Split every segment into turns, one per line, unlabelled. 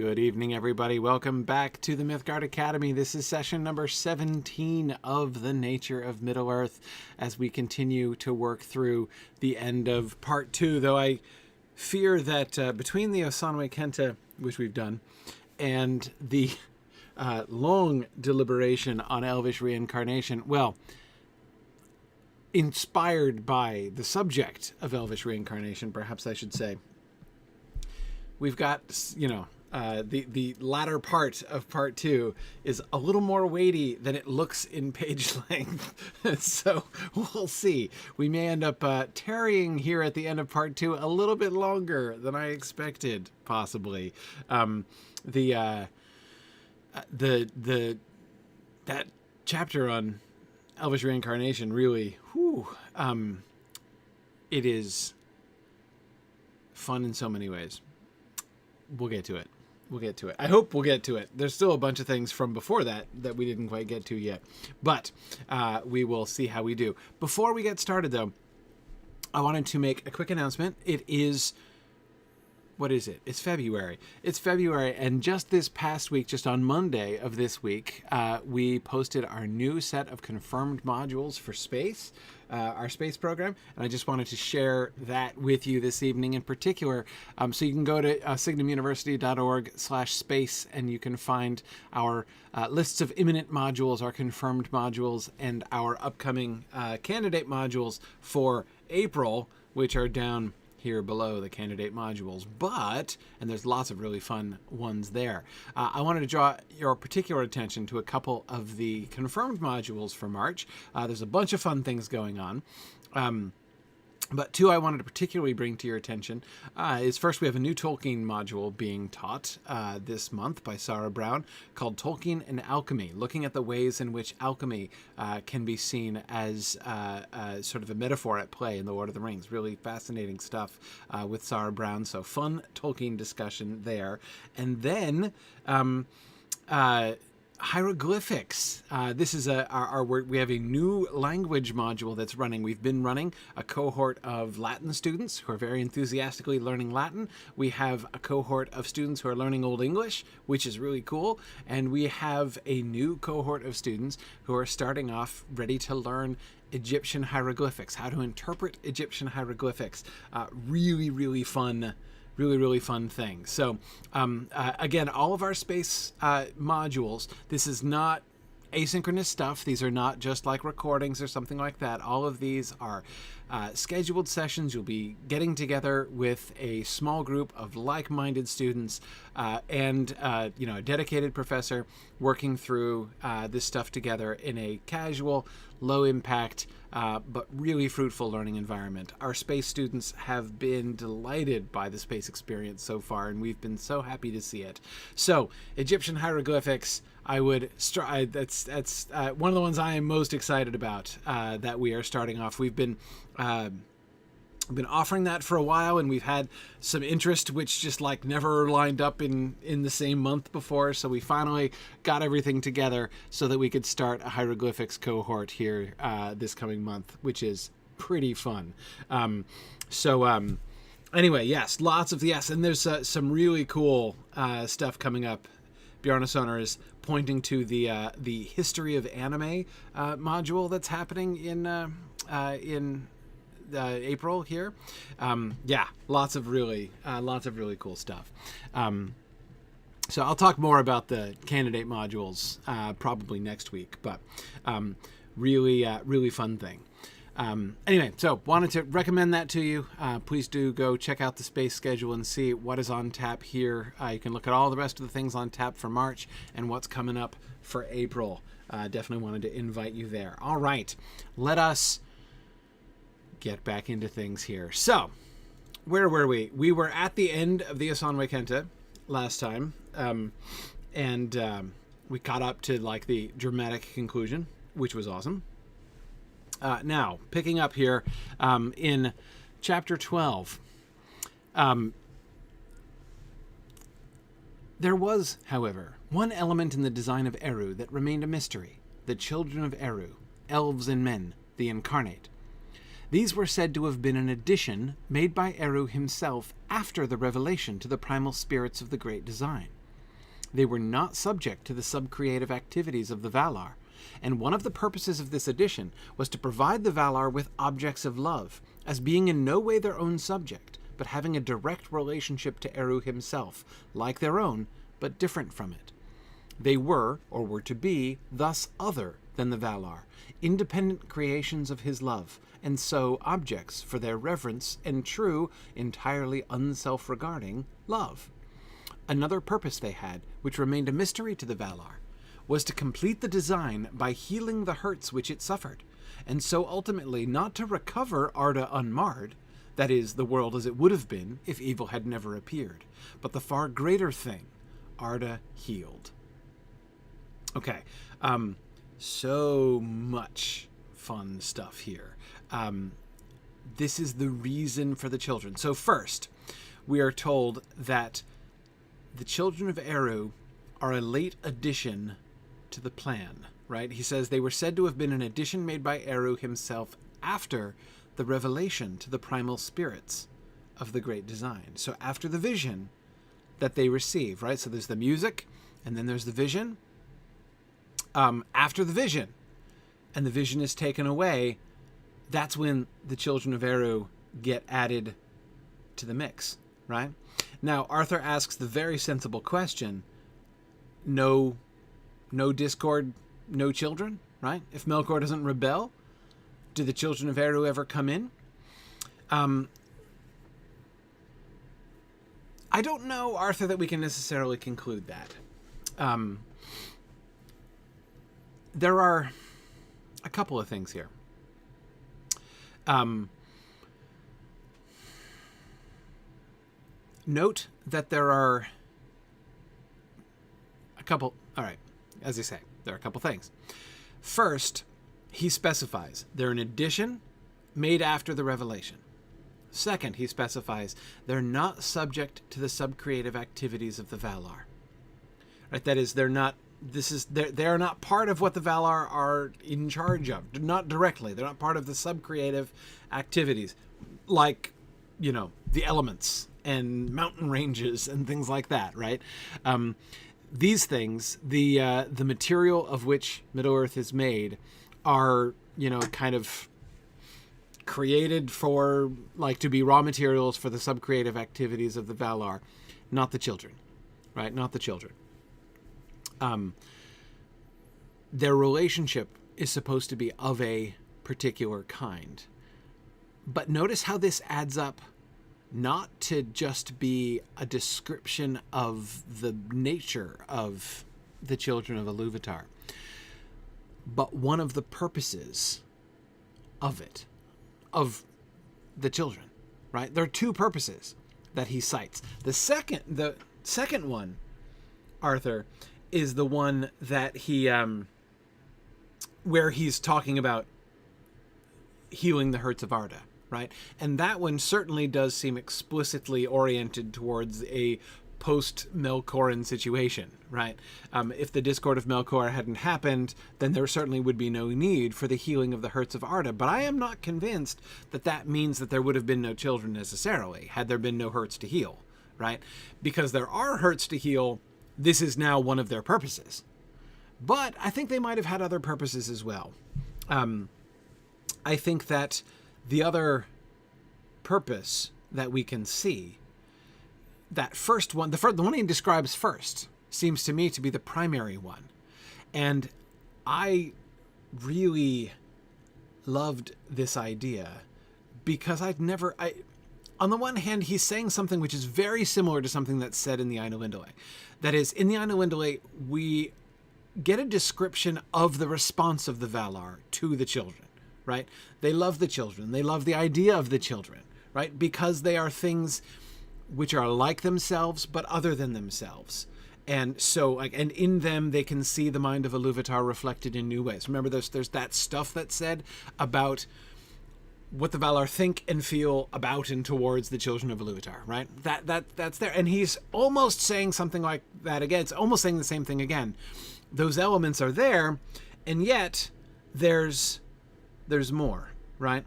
Good evening, everybody. Welcome back to the Mythgard Academy. This is session number 17 of The Nature of Middle-earth as we continue to work through the end of part 2, though I fear that between the Osanwe Kenta, which we've done, and the long deliberation on Elvish reincarnation, well, inspired by the subject of Elvish reincarnation, perhaps I should say, we've got, the latter part of part 2 is a little more weighty than it looks in page length. So we'll see. We may end up tarrying here at the end of part 2 a little bit longer than I expected, possibly. That chapter on Elvish reincarnation really, it is fun in so many ways. We'll get to it. I hope we'll get to it. There's still a bunch of things from before that we didn't quite get to yet. But we will see how we do. Before we get started, though, I wanted to make a quick announcement. It is... What is it? It's February. It's February, and just this past week, just on Monday of this week, we posted our new set of confirmed modules for space, our space program, and I just wanted to share that with you this evening in particular. So you can go to signumuniversity.org/space, and you can find our lists of imminent modules, our confirmed modules, and our upcoming candidate modules for April, which are down here below the candidate modules, and there's lots of really fun ones there. I wanted to draw your particular attention to a couple of the confirmed modules for March. There's a bunch of fun things going on. But two I wanted to particularly bring to your attention is first, we have a new Tolkien module being taught this month by Sarah Brown called Tolkien and Alchemy, looking at the ways in which alchemy can be seen as sort of a metaphor at play in The Lord of the Rings. Really fascinating stuff with Sarah Brown, so fun Tolkien discussion there. And then hieroglyphics. This is we have a new language module that's running. We've been running a cohort of Latin students who are very enthusiastically learning Latin. We have a cohort of students who are learning Old English, which is really cool. And we have a new cohort of students who are starting off ready to learn Egyptian hieroglyphics, how to interpret Egyptian hieroglyphics. Really fun thing. So again, all of our space modules, this is not asynchronous stuff. These are not just like recordings or something like that. All of these are scheduled sessions. You'll be getting together with a small group of like-minded students and a dedicated professor working through this stuff together in a casual, low-impact, but really fruitful learning environment. Our space students have been delighted by the space experience so far, and we've been so happy to see it. So, Egyptian hieroglyphics, that's one of the ones I am most excited about that we are starting off. We've been offering that for a while, and we've had some interest which just never lined up in the same month before, so we finally got everything together so that we could start a hieroglyphics cohort here this coming month, which is pretty fun. Anyway, yes, and there's some really cool stuff coming up. Bjarnasonar is pointing to the history of anime module that's happening in April here. Lots of really cool stuff. So I'll talk more about the candidate modules probably next week, but really fun thing. Anyway, so wanted to recommend that to you. Please do go check out the space schedule and see what is on tap here. You can look at all the rest of the things on tap for March and what's coming up for April. Definitely wanted to invite you there. All right, let us get back into things here. So, where were we? We were at the end of the Osanwe Kenta last time, and we caught up to the dramatic conclusion, which was awesome. Now, picking up here in chapter 12, there was, however, one element in the design of Eru that remained a mystery: the children of Eru, elves and men, the incarnate. These were said to have been an addition made by Eru himself after the revelation to the primal spirits of the Great Design. They were not subject to the subcreative activities of the Valar, and one of the purposes of this edition was to provide the Valar with objects of love, as being in no way their own subject, but having a direct relationship to Eru himself, like their own, but different from it. They were, or were to be, thus other than the Valar, independent creations of his love, and so objects for their reverence and true, entirely unself-regarding love. Another purpose they had, which remained a mystery to the Valar, was to complete the design by healing the hurts which it suffered, and so ultimately not to recover Arda unmarred, that is, the world as it would have been if evil had never appeared, but the far greater thing, Arda healed. Okay, so much fun stuff here. This is the reason for the children. So first, we are told that the children of Eru are a late addition to the plan, right? He says they were said to have been an addition made by Eru himself after the revelation to the primal spirits of the great design. So after the vision that they receive, right? So there's the music, and then there's the vision. After the vision, and the vision is taken away, that's when the children of Eru get added to the mix, right? Now, Arthur asks the very sensible question, no discord, no children, right? If Melkor doesn't rebel, do the children of Eru ever come in? I don't know, Arthur, that we can necessarily conclude that. There are a couple of things here. Note that there are a couple, all right, as I say, there are a couple things. First, he specifies they're an addition made after the revelation. Second, he specifies they're not subject to the subcreative activities of the Valar. Right? That is, they're not part of what the Valar are in charge of. Not directly. They're not part of the subcreative activities, like, the elements and mountain ranges and things like that, right? These things, the material of which Middle-earth is made, are, kind of created for, to be raw materials for the subcreative activities of the Valar, not the children, right? Not the children. Their relationship is supposed to be of a particular kind. But notice how this adds up not to just be a description of the nature of the children of Iluvatar, but one of the purposes of it, of the children, right? There are two purposes that he cites. The second one, Arthur, is the one that he, where he's talking about healing the hurts of Arda, right? And that one certainly does seem explicitly oriented towards a post-Melkoran situation, right? If the Discord of Melkor hadn't happened, then there certainly would be no need for the healing of the hurts of Arda. But I am not convinced that that means that there would have been no children necessarily, had there been no hurts to heal, right? Because there are hurts to heal, this is now one of their purposes. But I think they might have had other purposes as well. I think that the other purpose that we can see, that first one, the one he describes first, seems to me to be the primary one. And I really loved this idea because on the one hand, he's saying something which is very similar to something that's said in the Ainulindale. That is, in the Ainulindale, we get a description of the response of the Valar to the children, right? They love the children. They love the idea of the children, right? Because they are things which are like themselves, but other than themselves. And so, and in them, they can see the mind of Iluvatar reflected in new ways. Remember, there's that stuff that's said about what the Valar think and feel about and towards the children of Iluvatar, right? That's there. And he's almost saying something like that again. It's almost saying the same thing again. Those elements are there, and yet there's more, right?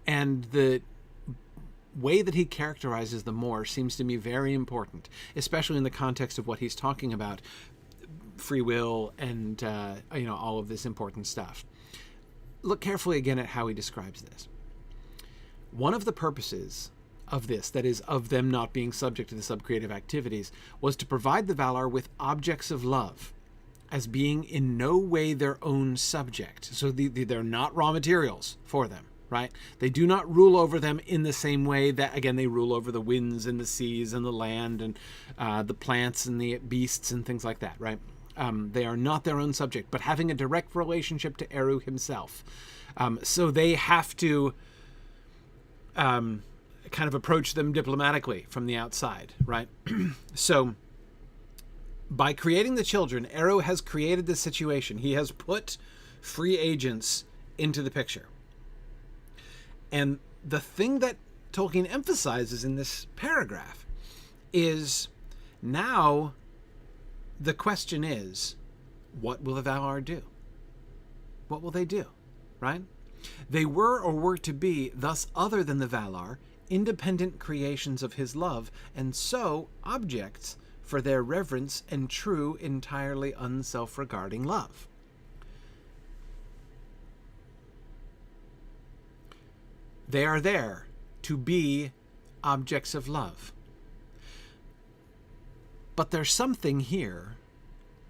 And way that he characterizes the Moor seems to me very important, especially in the context of what he's talking about, free will and all of this important stuff. Look carefully again at how he describes this. One of the purposes of this, that is, of them not being subject to the subcreative activities, was to provide the Valar with objects of love, as being in no way their own subject. So they're not raw materials for them, right? They do not rule over them in the same way that, again, they rule over the winds and the seas and the land and the plants and the beasts and things like that, right? They are not their own subject, but having a direct relationship to Eru himself. So they have to kind of approach them diplomatically from the outside, right? So by creating the children, Eru has created this situation. He has put free agents into the picture. And the thing that Tolkien emphasizes in this paragraph is now the question is, what will the Valar do? What will they do, right? They were or were to be, thus other than the Valar, independent creations of his love, and so objects for their reverence and true, entirely unself-regarding love. They are there to be objects of love. But there's something here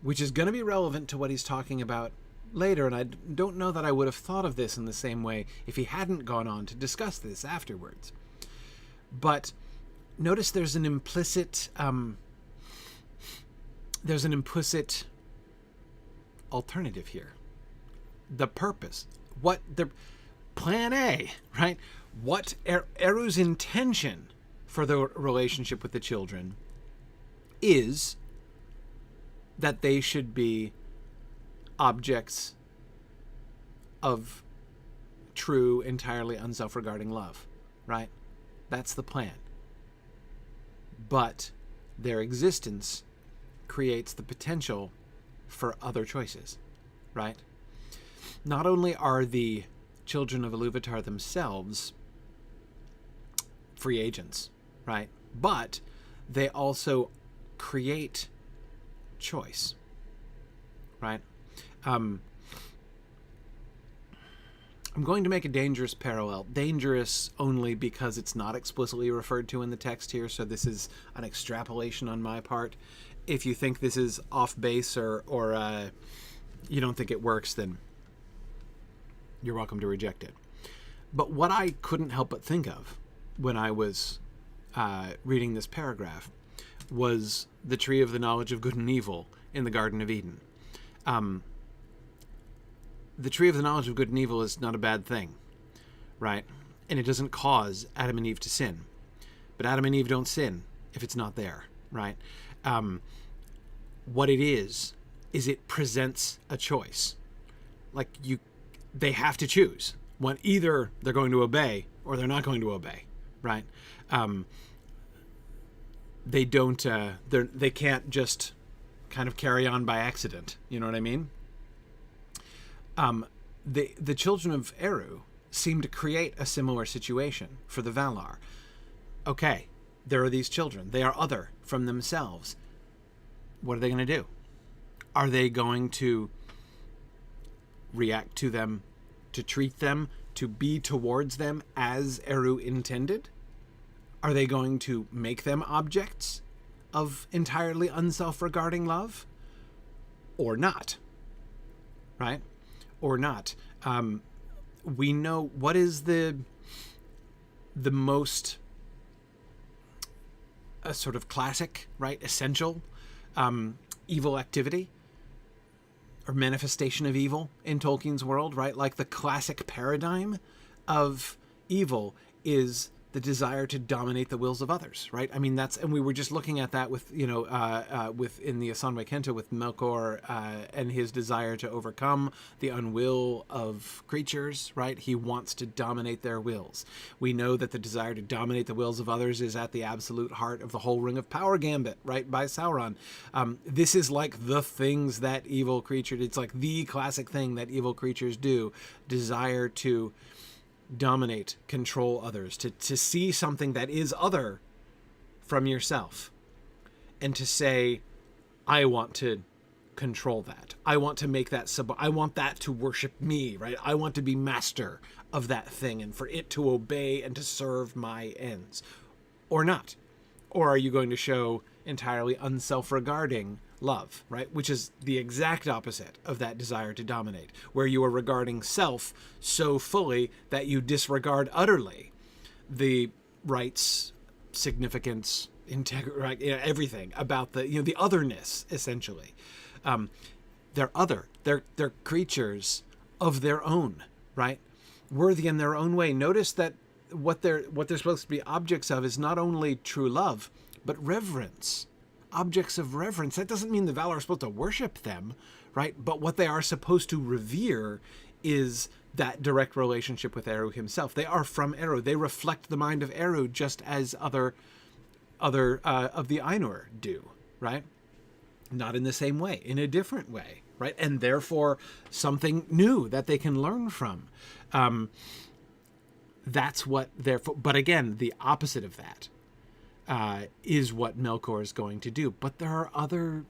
which is going to be relevant to what he's talking about later, and I don't know that I would have thought of this in the same way if he hadn't gone on to discuss this afterwards. But notice there's an implicit alternative here. The purpose, what the plan A, right? What Eru's intention for the relationship with the children is that they should be objects of true, entirely unself-regarding love, right? That's the plan. But their existence creates the potential for other choices, right? Not only are the children of Iluvatar themselves free agents, right? But they also create choice, right? I'm going to make a dangerous parallel. Dangerous only because it's not explicitly referred to in the text here, so this is an extrapolation on my part. If you think this is off base or you don't think it works, then you're welcome to reject it. But what I couldn't help but think of when I was reading this paragraph was the tree of the knowledge of good and evil in the Garden of Eden. The tree of the knowledge of good and evil is not a bad thing, right? And it doesn't cause Adam and Eve to sin. But Adam and Eve don't sin if it's not there, right? What it is it presents a choice. Like they have to choose. When either they're going to obey or they're not going to obey, right? They don't. They can't just kind of carry on by accident. You know what I mean? The children of Eru seem to create a similar situation for the Valar. Okay, there are these children. They are other from themselves. What are they going to do? Are they going to react to them, to treat them, to be towards them as Eru intended? Are they going to make them objects of entirely unself-regarding love? Or not? Right? Or not. We know what is the most sort of classic, right, essential evil activity or manifestation of evil in Tolkien's world, right? Like the classic paradigm of evil is the desire to dominate the wills of others, right? I mean, and we were just looking at that with, within the Asanwe Kenta with Melkor and his desire to overcome the unwill of creatures, right? He wants to dominate their wills. We know that the desire to dominate the wills of others is at the absolute heart of the whole Ring of Power gambit, right, by Sauron. This is like the things that evil creatures, it's like the classic thing that evil creatures do, desire to dominate, control others, to see something that is other from yourself, and to say, I want to control that. I want to make that I want that to worship me, right? I want to be master of that thing and for it to obey and to serve my ends. Or not. Or are you going to show entirely unself-regarding love, right? Which is the exact opposite of that desire to dominate, where you are regarding self so fully that you disregard utterly the rights, significance, integrity, right? Everything about the otherness, essentially. They're other. They're creatures of their own, right? Worthy in their own way. Notice that what they're supposed to be objects of is not only true love, but reverence. Objects of reverence. That doesn't mean the Valar are supposed to worship them, right? But what they are supposed to revere is that direct relationship with Eru himself. They are from Eru. They reflect the mind of Eru just as other of the Ainur do, right? Not in the same way, in a different way, right? And therefore something new that they can learn from. That's what they're... But again, the opposite of that is what Melkor is going to do. But there are other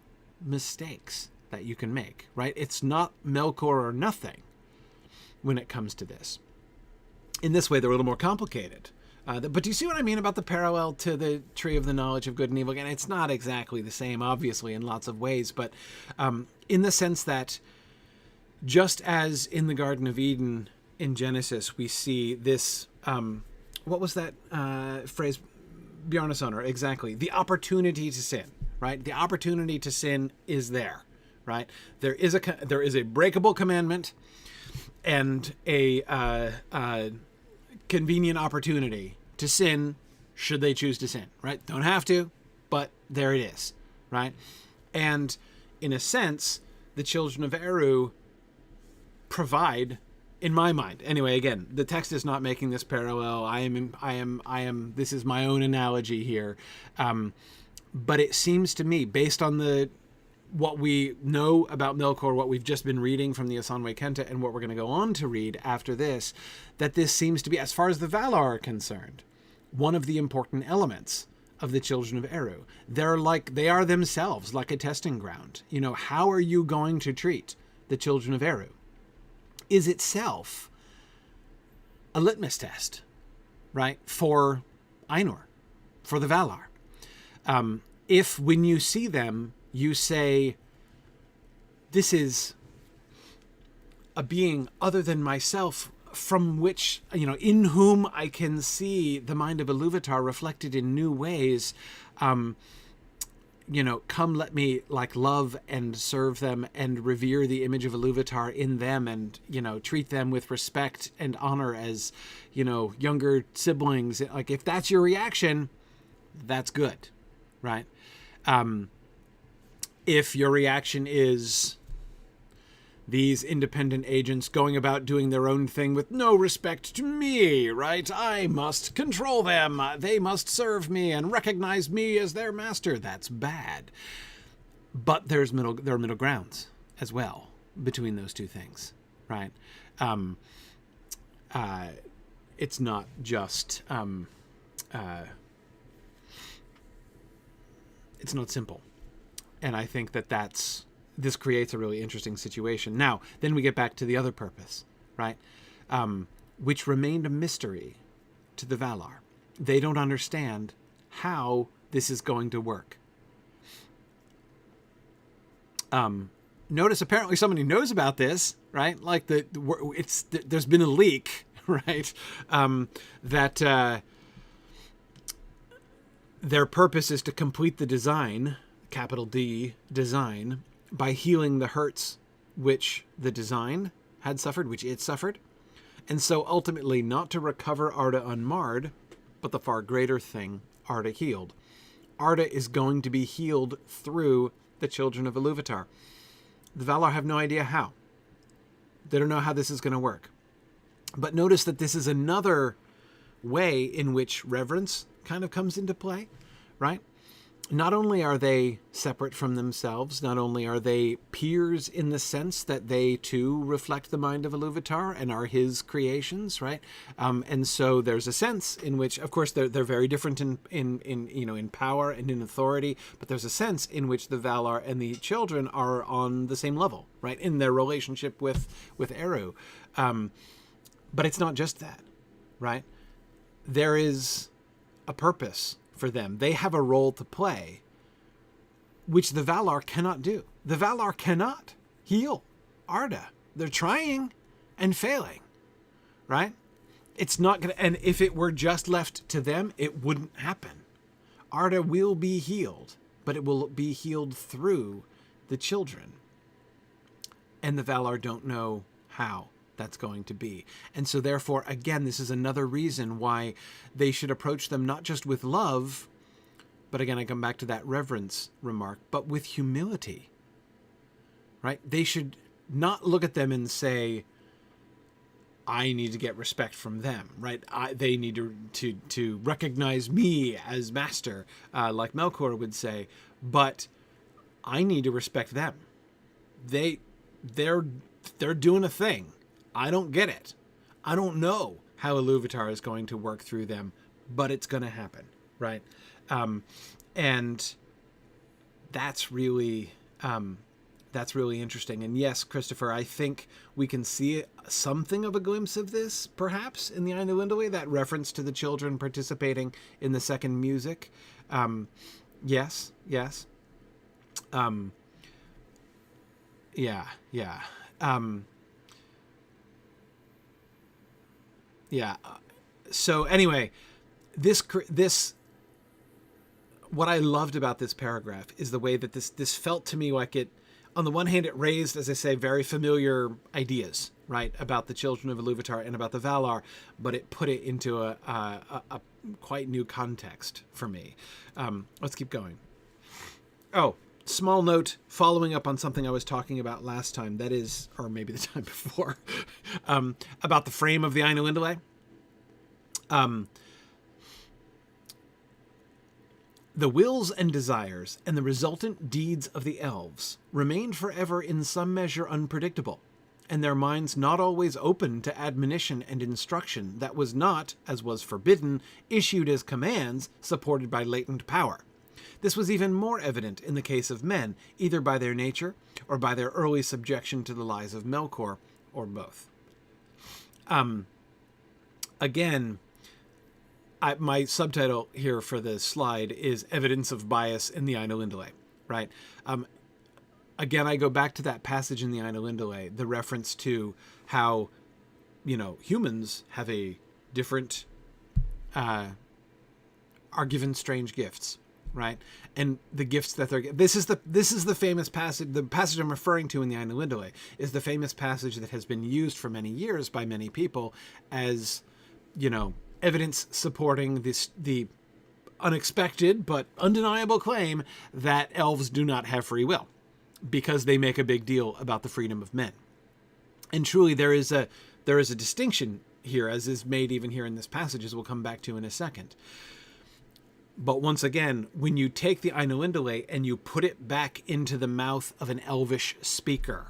mistakes that you can make, right? It's not Melkor or nothing when it comes to this. In this way, they're a little more complicated. But do you see what I mean about the parallel to the Tree of the Knowledge of Good and Evil? Again, it's not exactly the same, obviously, in lots of ways, but in the sense that just as in the Garden of Eden in Genesis, we see this, what was that phrase? Bjarnasonar, exactly. The opportunity to sin, right? The opportunity to sin is there, right? There is a breakable commandment and a convenient opportunity to sin should they choose to sin, right? Don't have to, but there it is, right? And in a sense, the children of Eru provide, in my mind, anyway, again, the text is not making this parallel. I am, this is my own analogy here. But it seems to me, based on what we know about Melkor, what we've just been reading from the Asanwe Kenta, and what we're going to go on to read after this, that this seems to be, as far as the Valar are concerned, one of the important elements of the children of Eru. They are themselves like a testing ground. How are you going to treat the children of Eru? Is itself a litmus test, right? For Ainur, for the Valar. If when you see them, you say, this is a being other than myself, from which, in whom I can see the mind of Iluvatar reflected in new ways. Come, let me love and serve them and revere the image of Iluvatar in them, and, treat them with respect and honor as, younger siblings. If that's your reaction, that's good, right? If your reaction is these independent agents going about doing their own thing with no respect to me, right? I must control them. They must serve me and recognize me as their master. That's bad. But there are middle grounds as well between those two things, right? It's not just... it's not simple. And I think this creates a really interesting situation. Now, then we get back to the other purpose, right? Which remained a mystery to the Valar. They don't understand how this is going to work. Notice apparently somebody knows about this, right? There's been a leak, right? That their purpose is to complete the design, capital D, design, by healing the hurts which the design had suffered, which it suffered. And so ultimately not to recover Arda unmarred, but the far greater thing, Arda healed. Arda is going to be healed through the children of Iluvatar. The Valar have no idea how. They don't know how this is going to work. But notice that this is another way in which reverence kind of comes into play, right? not only are they separate from themselves, not only are they peers in the sense that they too reflect the mind of Iluvatar and are his creations, right? And so there's a sense in which, of course, they're very different in power and in authority, but there's a sense in which the Valar and the children are on the same level, right, in their relationship with Eru. But it's not just that, right? There is a purpose for them. They have a role to play, which the Valar cannot do. The Valar cannot heal Arda. They're trying and failing, right? It's not going to, and if it were just left to them, it wouldn't happen. Arda will be healed, but it will be healed through the children. And the Valar don't know how that's going to be. And so therefore, again, this is another reason why they should approach them not just with love, but again, I come back to that reverence remark, but with humility, right? They should not look at them and say, I need to get respect from them, right? They need to recognize me as master, like Melkor would say, but I need to respect them. They're doing a thing. I don't get it. I don't know how Iluvatar is going to work through them, but it's going to happen, right? And that's really interesting. And yes, Christopher, I think we can see something of a glimpse of this, perhaps, in the Ainulindalë, that reference to the children participating in the second music. Yes. Yeah. Yeah. So anyway, this what I loved about this paragraph is the way that this felt to me like it, on the one hand, it raised, as I say, very familiar ideas, right, about the children of Iluvatar and about the Valar, but it put it into a quite new context for me. Let's keep going. Oh, small note, following up on something I was talking about last time, that is, or maybe the time before, about the frame of the Ainulindalë. The wills and desires and the resultant deeds of the elves remained forever in some measure unpredictable, and their minds not always open to admonition and instruction that was not, as was forbidden, issued as commands supported by latent power. This was even more evident in the case of men, either by their nature or by their early subjection to the lies of Melkor, or both. Again, my subtitle here for the slide is Evidence of Bias in the Ainulindalë, right? Again, I go back to that passage in the Ainulindalë, the reference to how, humans have a different, are given strange gifts, right? And the gifts that they're, this is the famous passage, the passage I'm referring to in the Ainulindalë is the famous passage that has been used for many years by many people as, evidence supporting the unexpected but undeniable claim that elves do not have free will, because they make a big deal about the freedom of men. And truly, there is a distinction here, as is made even here in this passage, as we'll come back to in a second. But once again, when you take the Ainulindalë and you put it back into the mouth of an Elvish speaker,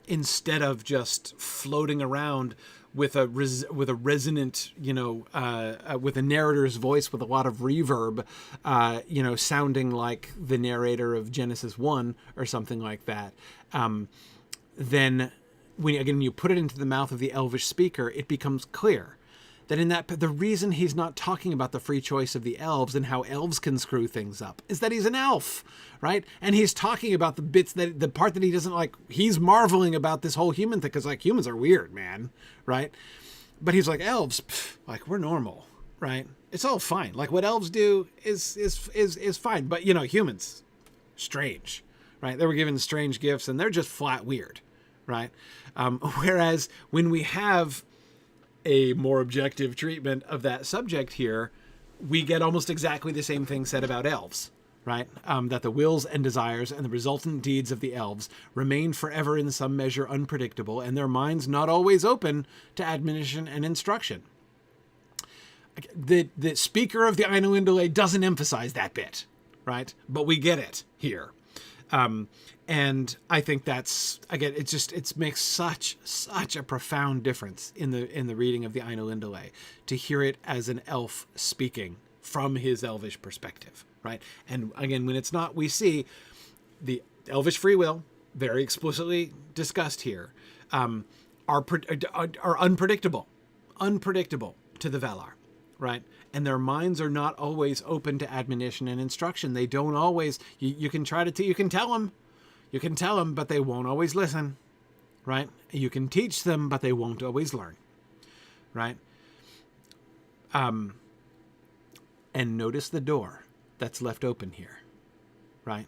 instead of just floating around with a resonant, with a narrator's voice with a lot of reverb, sounding like the narrator of Genesis 1 or something like that, then when you put it into the mouth of the Elvish speaker, it becomes clear that the reason he's not talking about the free choice of the elves and how elves can screw things up is that he's an elf, right? And he's talking about the part that he doesn't like. He's marveling about this whole human thing because, humans are weird, man, right? But he's like, elves, we're normal, right? It's all fine. What elves do is fine. But humans, strange, right? They were given strange gifts and they're just flat weird, right? Whereas when we have a more objective treatment of that subject here, we get almost exactly the same thing said about elves, right? That the wills and desires and the resultant deeds of the elves remain forever in some measure unpredictable, and their minds not always open to admonition and instruction. The speaker of the Ainulindalë doesn't emphasize that bit, right? But we get it here. And I think that's, again, it makes such a profound difference in the reading of the Ainulindale to hear it as an elf speaking from his elvish perspective, right? And again, when it's not, we see the elvish free will, very explicitly discussed here, are unpredictable to the Valar, right? And their minds are not always open to admonition and instruction. They don't always, you can try to, you can tell them, but they won't always listen, right? You can teach them, but they won't always learn, right? And notice the door that's left open here, right?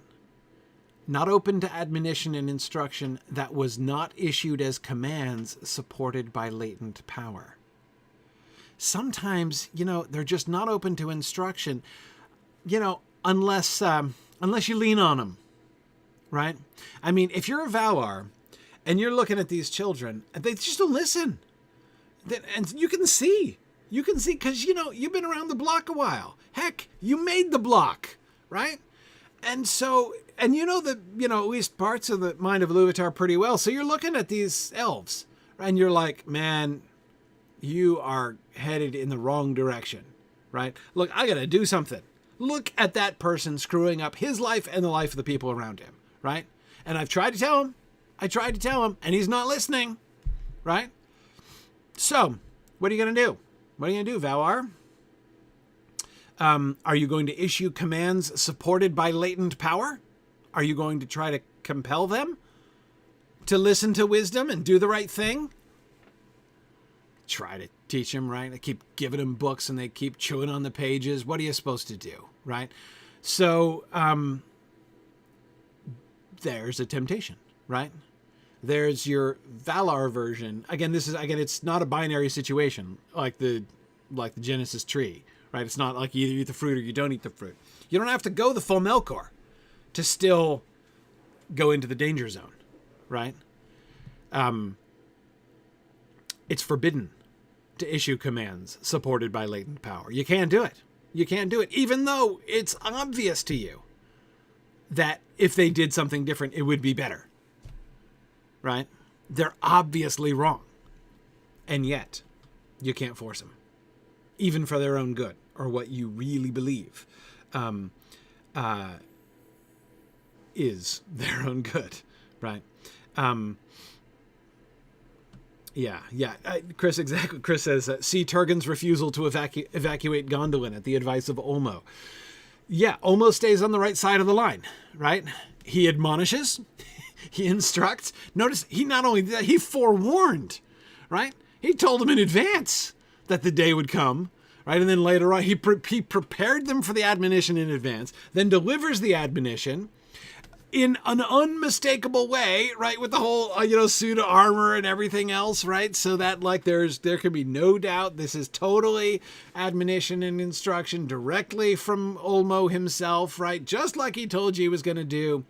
Not open to admonition and instruction, that was not issued as commands supported by latent power. Sometimes, they're just not open to instruction, unless you lean on them, right? I mean, if you're a Valar and you're looking at these children, they just don't listen. And you can see because, you've been around the block a while. Heck, you made the block, right? And so, and at least parts of the mind of Iluvatar pretty well. So you're looking at these elves and you're like, man, you are headed in the wrong direction, right? Look, I got to do something. Look at that person screwing up his life and the life of the people around him, right? And I've tried to tell him, and he's not listening, right? So, what are you going to do? What are you going to do, Valar? Are you going to issue commands supported by latent power? Are you going to try to compel them to listen to wisdom and do the right thing? Try to teach them, right? They keep giving them books and they keep chewing on the pages. What are you supposed to do, right? So there's a temptation, right? There's your Valar version. Again, it's not a binary situation like the Genesis tree, right? It's not like you either eat the fruit or you don't eat the fruit. You don't have to go the full Melkor to still go into the danger zone, right? It's forbidden to issue commands supported by latent power. You can't do it. You can't do it, even though it's obvious to you that if they did something different, it would be better, right? They're obviously wrong. And yet, you can't force them, even for their own good or what you really believe is their own good, right? Yeah. Chris says, see Turgon's refusal to evacuate Gondolin at the advice of Olmo. Yeah, Olmo stays on the right side of the line, right? He admonishes, he instructs. Notice he not only did that, he forewarned, right? He told them in advance that the day would come, right? And then later on, he prepared them for the admonition in advance, then delivers the admonition in an unmistakable way, right? With the whole, suit of armor and everything else, right? So that there can be no doubt this is totally admonition and instruction directly from Olmo himself, right? Just like he told you he was going to do.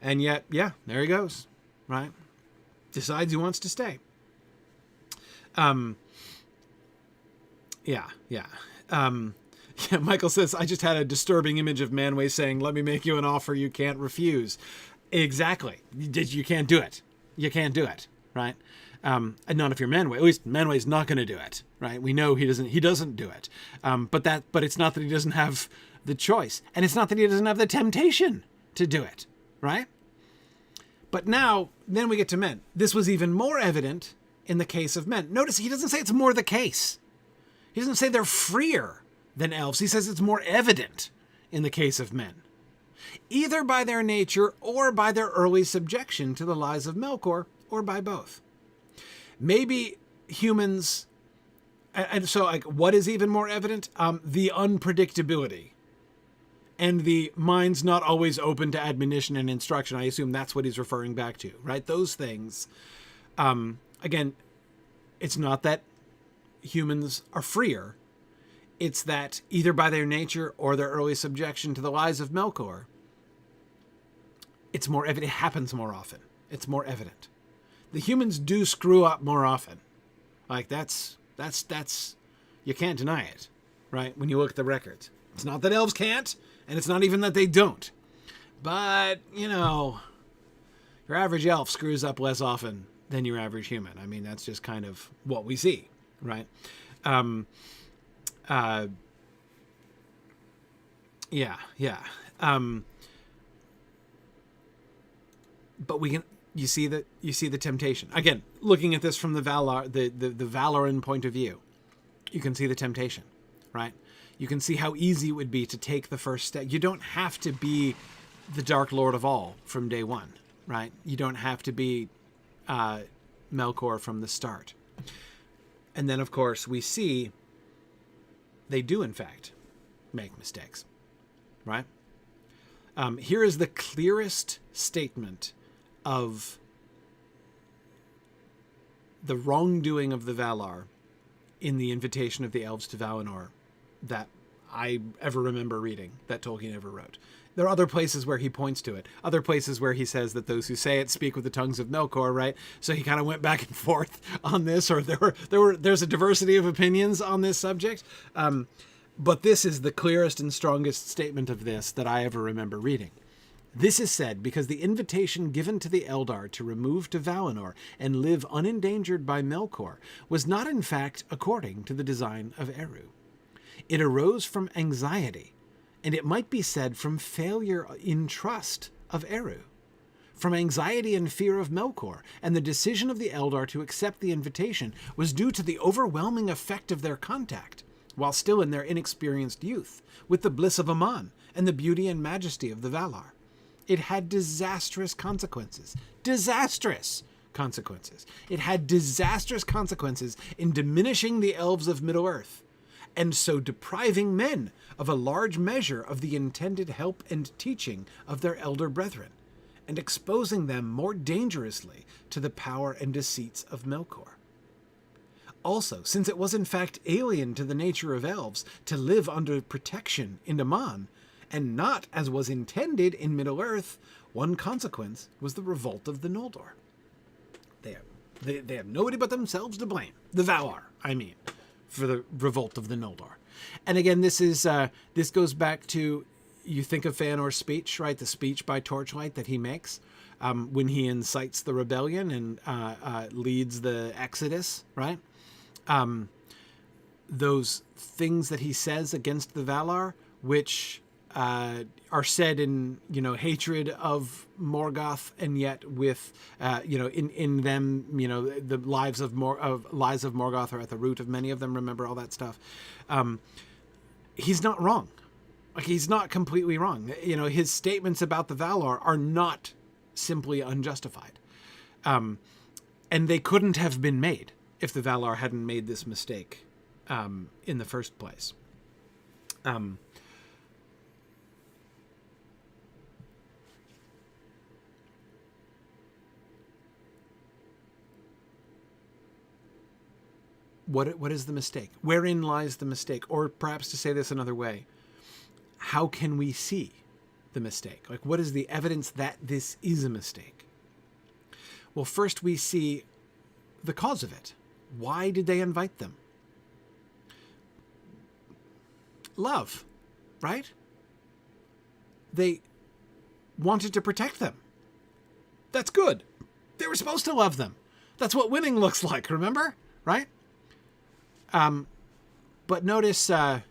And yet, yeah, there he goes, right? Decides he wants to stay. Yeah, Michael says, I just had a disturbing image of Manwë saying, let me make you an offer you can't refuse. Exactly. You can't do it. You can't do it, right? And not if you're Manwë. At least Manwë's not going to do it, right? We know he doesn't do it. But it's not that he doesn't have the choice. And it's not that he doesn't have the temptation to do it, right? But then we get to men. This was even more evident in the case of men. Notice he doesn't say it's more the case. He doesn't say they're freer than elves. He says it's more evident in the case of men, either by their nature or by their early subjection to the lies of Melkor, or by both. Maybe humans, and so what is even more evident? The unpredictability and the mind's not always open to admonition and instruction. I assume that's what he's referring back to, right? Those things. Again, it's not that humans are freer. It's that either by their nature or their early subjection to the lies of Melkor, it's more evident. It happens more often. It's more evident. The humans do screw up more often. That's you can't deny it, right? When you look at the records, It's not that elves can't, and it's not even that they don't. But, your average elf screws up less often than your average human. I mean, that's just kind of what we see, right? Yeah. But you see the temptation. Again, looking at this from the Valarin point of view, you can see the temptation, right? You can see how easy it would be to take the first step. You don't have to be the Dark Lord of all from day one, right? You don't have to be Melkor from the start. And then, of course, we see they do, in fact, make mistakes, right? Here is the clearest statement of the wrongdoing of the Valar in the Invitation of the Elves to Valinor that I ever remember reading, that Tolkien ever wrote. There are other places where he points to it, other places where he says that those who say it speak with the tongues of Melkor, right? So he kind of went back and forth on this, or there's a diversity of opinions on this subject. But this is the clearest and strongest statement of this that I ever remember reading. This is said because the invitation given to the Eldar to remove to Valinor and live unendangered by Melkor was not in fact according to the design of Eru. It arose from anxiety, and it might be said from failure in trust of Eru, from anxiety and fear of Melkor, and the decision of the Eldar to accept the invitation was due to the overwhelming effect of their contact, while still in their inexperienced youth, with the bliss of Aman and the beauty and majesty of the Valar. It had disastrous consequences. Disastrous consequences. It had disastrous consequences in diminishing the elves of Middle-earth, and so depriving men of a large measure of the intended help and teaching of their elder brethren, and exposing them more dangerously to the power and deceits of Melkor. Also, since it was in fact alien to the nature of elves to live under protection in Aman, and not as was intended in Middle-earth, one consequence was the revolt of the Noldor. They have nobody but themselves to blame. The Valar, I mean, for the revolt of the Noldor. And again, this goes back to, you think of Feanor's speech, right? The speech by Torchlight that he makes when he incites the rebellion and leads the Exodus, right? Those things that he says against the Valar, which are said in, hatred of Morgoth, and yet with, in them, the lies of Morgoth are at the root of many of them. Remember all that stuff. He's not wrong. Like, he's not completely wrong. His statements about the Valar are not simply unjustified. And they couldn't have been made if the Valar hadn't made this mistake in the first place. What is the mistake? Wherein lies the mistake? Or perhaps to say this another way, how can we see the mistake? Like, what is the evidence that this is a mistake? Well, first we see the cause of it. Why did they invite them? Love, right? They wanted to protect them. That's good. They were supposed to love them. That's what winning looks like, remember? Right? But notice there's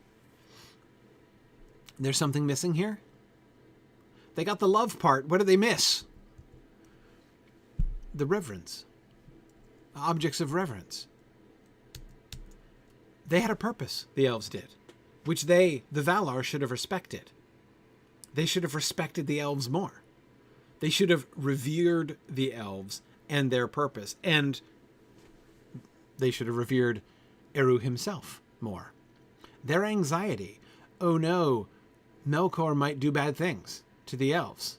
something missing here. They got the love part. What did they miss? The reverence. The objects of reverence. They had a purpose, the elves did, which the Valar, should have respected. They should have respected the elves more. They should have revered the elves and their purpose, and they should have revered Eru himself more. Their anxiety, oh no, Melkor might do bad things to the elves.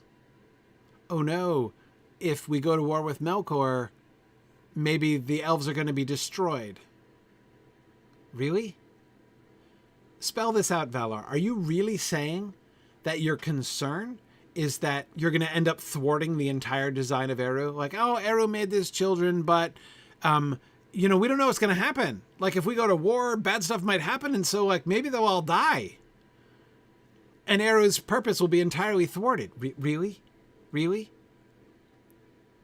Oh no, if we go to war with Melkor, maybe the elves are going to be destroyed. Really? Spell this out, Valar. Are you really saying that your concern is that you're going to end up thwarting the entire design of Eru? Like, oh, Eru made these children, but we don't know what's going to happen. Like, if we go to war, bad stuff might happen, and so, maybe they'll all die. and Eru's purpose will be entirely thwarted. Really? Really?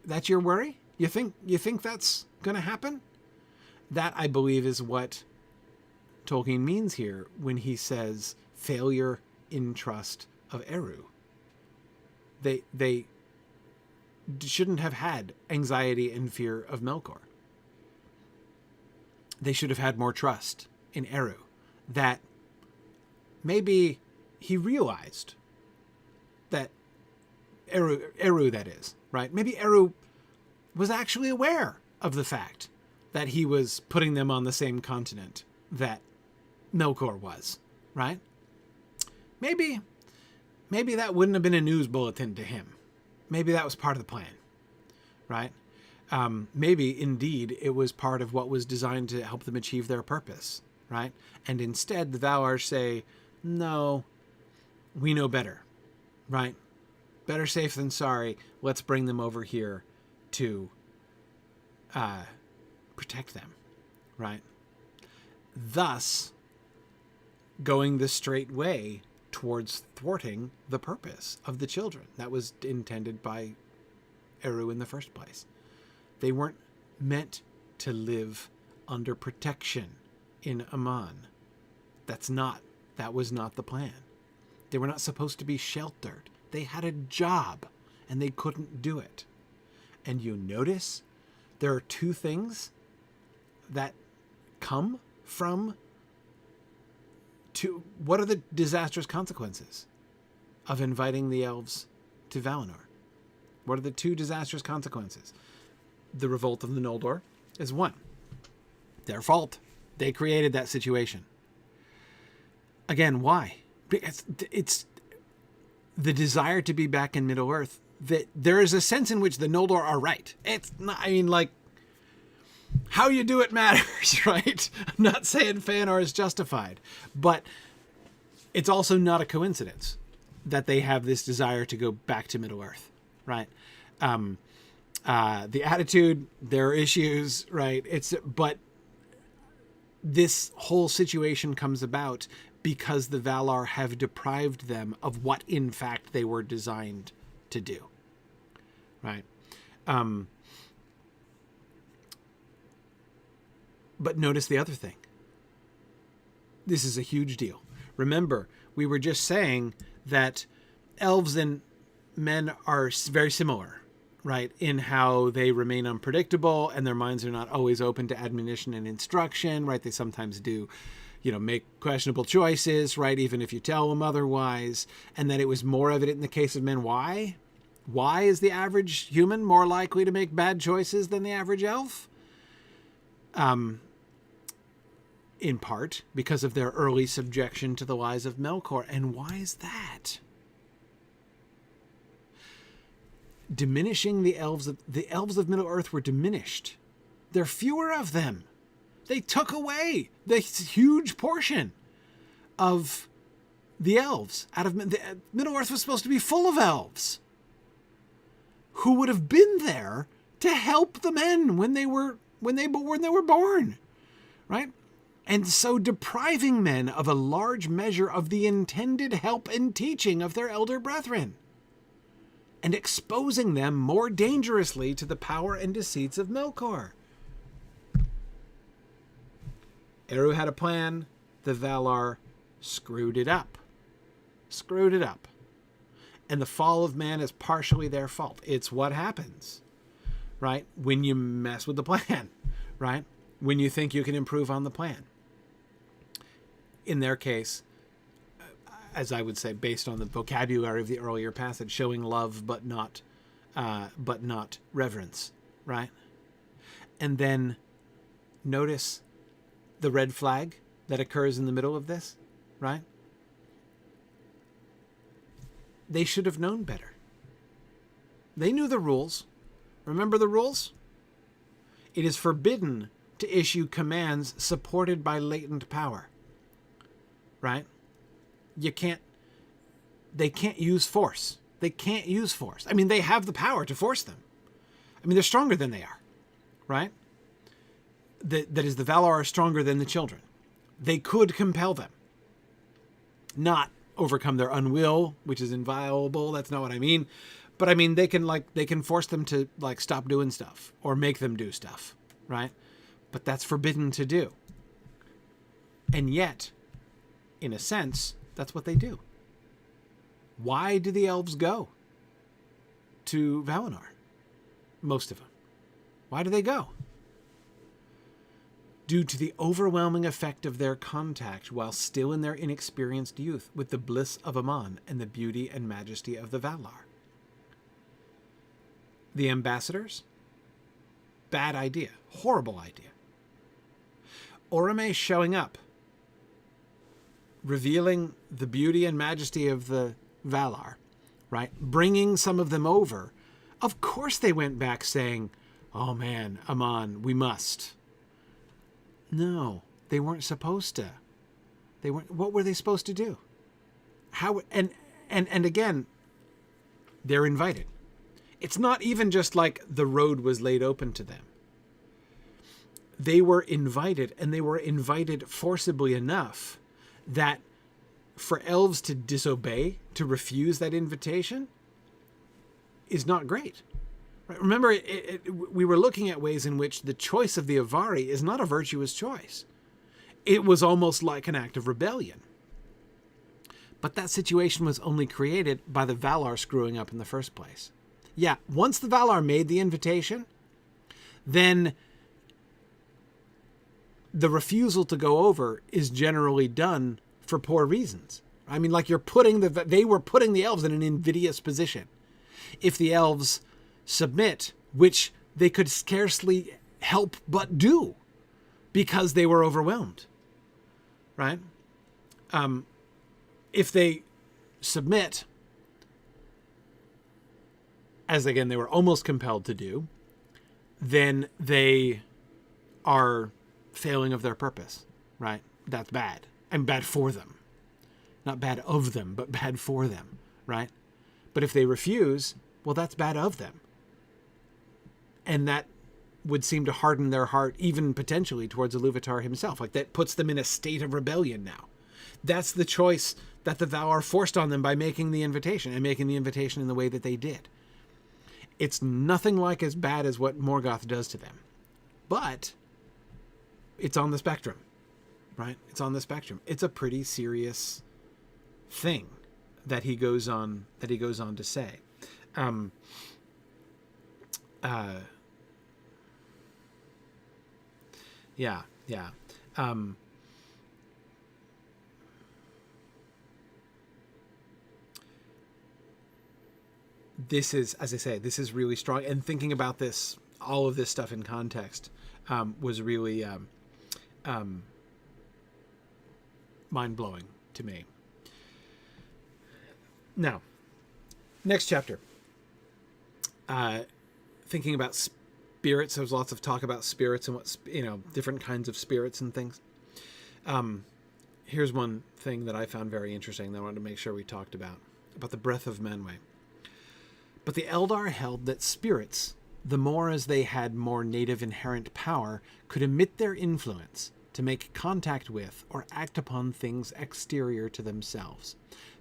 That's your worry? You think that's going to happen? That, I believe, is what Tolkien means here when he says failure in trust of Eru. They shouldn't have had anxiety and fear of Melkor. They should have had more trust in Eru. That maybe he realized that Eru, that is, right? Maybe Eru was actually aware of the fact that he was putting them on the same continent that Melkor was, right? Maybe that wouldn't have been a news bulletin to him. Maybe that was part of the plan, right? Maybe, indeed, it was part of what was designed to help them achieve their purpose, right? And instead, the Valar say, no, we know better, right? Better safe than sorry. Let's bring them over here to protect them, right? Thus, going the straight way towards thwarting the purpose of the children that was intended by Eru in the first place. They weren't meant to live under protection in Aman. That was not the plan. They were not supposed to be sheltered. They had a job, and they couldn't do it. And you notice there are two things that come from what are the disastrous consequences of inviting the elves to Valinor? What are the two disastrous consequences? The revolt of the Noldor is one. Their fault. They created that situation. Again, why? It's the desire to be back in Middle-earth. That there is a sense in which the Noldor are right. It's not, I mean, like, how you do it matters, right? I'm not saying Feanor is justified, but it's also not a coincidence that they have this desire to go back to Middle-earth, right? The attitude, there are issues, right? But this whole situation comes about because the Valar have deprived them of what, in fact, they were designed to do, right? But notice the other thing. This is a huge deal. Remember, we were just saying that elves and men are very similar, right? In how they remain unpredictable and their minds are not always open to admonition and instruction, right? They sometimes do, make questionable choices, right? Even if you tell them otherwise. And that it was more evident in the case of men. Why? Why is the average human more likely to make bad choices than the average elf? In part because of their early subjection to the lies of Melkor. And why is that? Diminishing the elves of Middle-earth were diminished. There are fewer of them. They took away the huge portion of the elves out of Middle-earth was supposed to be full of elves who would have been there to help the men when they were born, right? And so depriving men of a large measure of the intended help and teaching of their elder brethren, and exposing them more dangerously to the power and deceits of Melkor. Eru had a plan. The Valar screwed it up. And the fall of man is partially their fault. It's what happens, right? When you mess with the plan, right? When you think you can improve on the plan. In their case, as I would say, based on the vocabulary of the earlier passage, showing love but not reverence, right? And then notice the red flag that occurs in the middle of this, right? They should have known better. They knew the rules. Remember the rules? It is forbidden to issue commands supported by latent power, right? They can't use force. They can't use force. I mean, they have the power to force them. I mean, they're stronger than they are, right? That is, the Valar are stronger than the children. They could compel them. Not overcome their unwill, which is inviolable. That's not what I mean. But I mean, they can force them to like stop doing stuff or make them do stuff, right? But that's forbidden to do. And yet, in a sense, that's what they do. Why do the elves go to Valinor? Most of them. Why do they go? Due to the overwhelming effect of their contact while still in their inexperienced youth with the bliss of Aman and the beauty and majesty of the Valar. The ambassadors? Bad idea. Horrible idea. Orome showing up, revealing the beauty and majesty of the Valar, right? Bringing some of them over. Of course they went back saying, oh man, Aman, we must. No, they weren't supposed to. They weren't. What were they supposed to do? How? And again, they're invited. It's not even just like the road was laid open to them. They were invited, and they were invited forcibly enough that for elves to disobey, to refuse that invitation, is not great. Right? Remember, we were looking at ways in which the choice of the Avari is not a virtuous choice. It was almost like an act of rebellion. But that situation was only created by the Valar screwing up in the first place. Yeah, once the Valar made the invitation, then the refusal to go over is generally done for poor reasons. I mean, like they were putting the elves in an invidious position. If the elves submit, which they could scarcely help but do because they were overwhelmed, right? If they submit, as again they were almost compelled to do, then they are failing of their purpose, right? That's bad. And bad for them. Not bad of them, but bad for them, right? But if they refuse, well, that's bad of them. And that would seem to harden their heart, even potentially towards Iluvatar himself. Like, that puts them in a state of rebellion now. That's the choice that the Valar forced on them by making the invitation, and making the invitation in the way that they did. It's nothing like as bad as what Morgoth does to them. But it's on the spectrum, right? It's on the spectrum. It's a pretty serious thing that he goes on to say. Yeah. This is, as I say, this is really strong. And thinking about this, all of this stuff in context, was really mind-blowing to me. Now, next chapter. Thinking about spirits. There's lots of talk about spirits and what, different kinds of spirits and things. Here's one thing that I found very interesting that I wanted to make sure we talked about the breath of Manwë. But the Eldar held that spirits, the more as they had more native inherent power, could emit their influence to make contact with or act upon things exterior to themselves,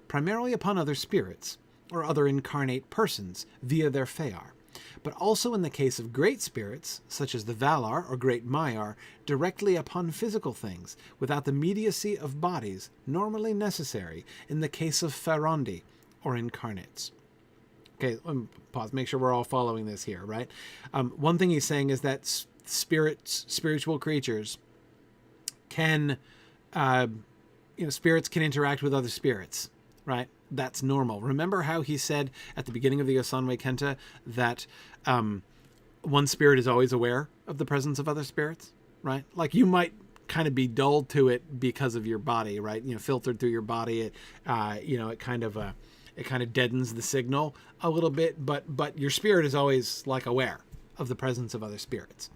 primarily upon other spirits or other incarnate persons via their Fear, but also in the case of great spirits, such as the Valar or Great Maiar, directly upon physical things, without the mediacy of bodies normally necessary in the case of Ferondi or incarnates. Okay, let me pause, make sure we're all following this here, right? One thing he's saying is that spiritual creatures can, spirits can interact with other spirits, right? That's normal. Remember how he said at the beginning of the Osanwe Kenta that one spirit is always aware of the presence of other spirits, right? Like, you might kind of be dulled to it because of your body, right? Filtered through your body, it kind of deadens the signal a little bit, but your spirit is always like aware of the presence of other spirits.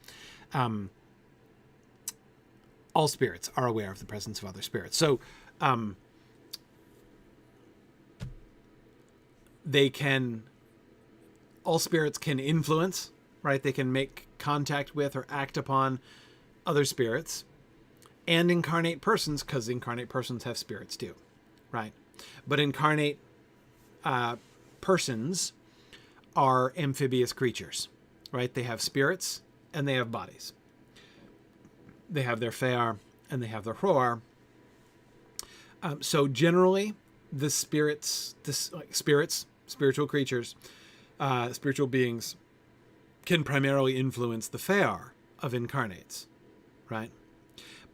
All spirits are aware of the presence of other spirits. So all spirits can influence, right? They can make contact with or act upon other spirits and incarnate persons, because incarnate persons have spirits too, right? But incarnate persons are amphibious creatures, right? They have spirits and they have bodies. They have their fear and they have their roar. So generally, the spiritual creatures, spiritual beings, can primarily influence the fear of incarnates, right?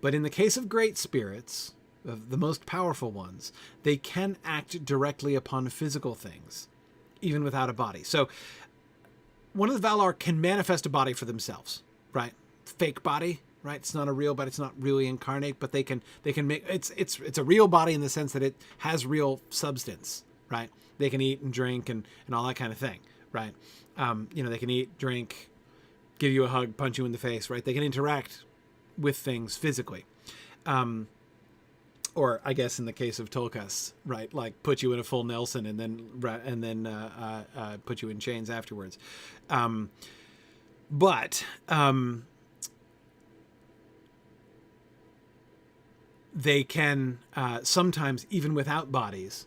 But in the case of great spirits, the most powerful ones, they can act directly upon physical things, even without a body. So one of the Valar can manifest a body for themselves, right? Fake body, right? It's not a real body. It's not really incarnate, but they can make it's a real body in the sense that it has real substance, right? They can eat and drink and all that kind of thing, right? They can eat, drink, give you a hug, punch you in the face, right? They can interact with things physically. Or I guess in the case of Tolkas, right? Like put you in a full Nelson and then put you in chains afterwards. But they can sometimes, even without bodies,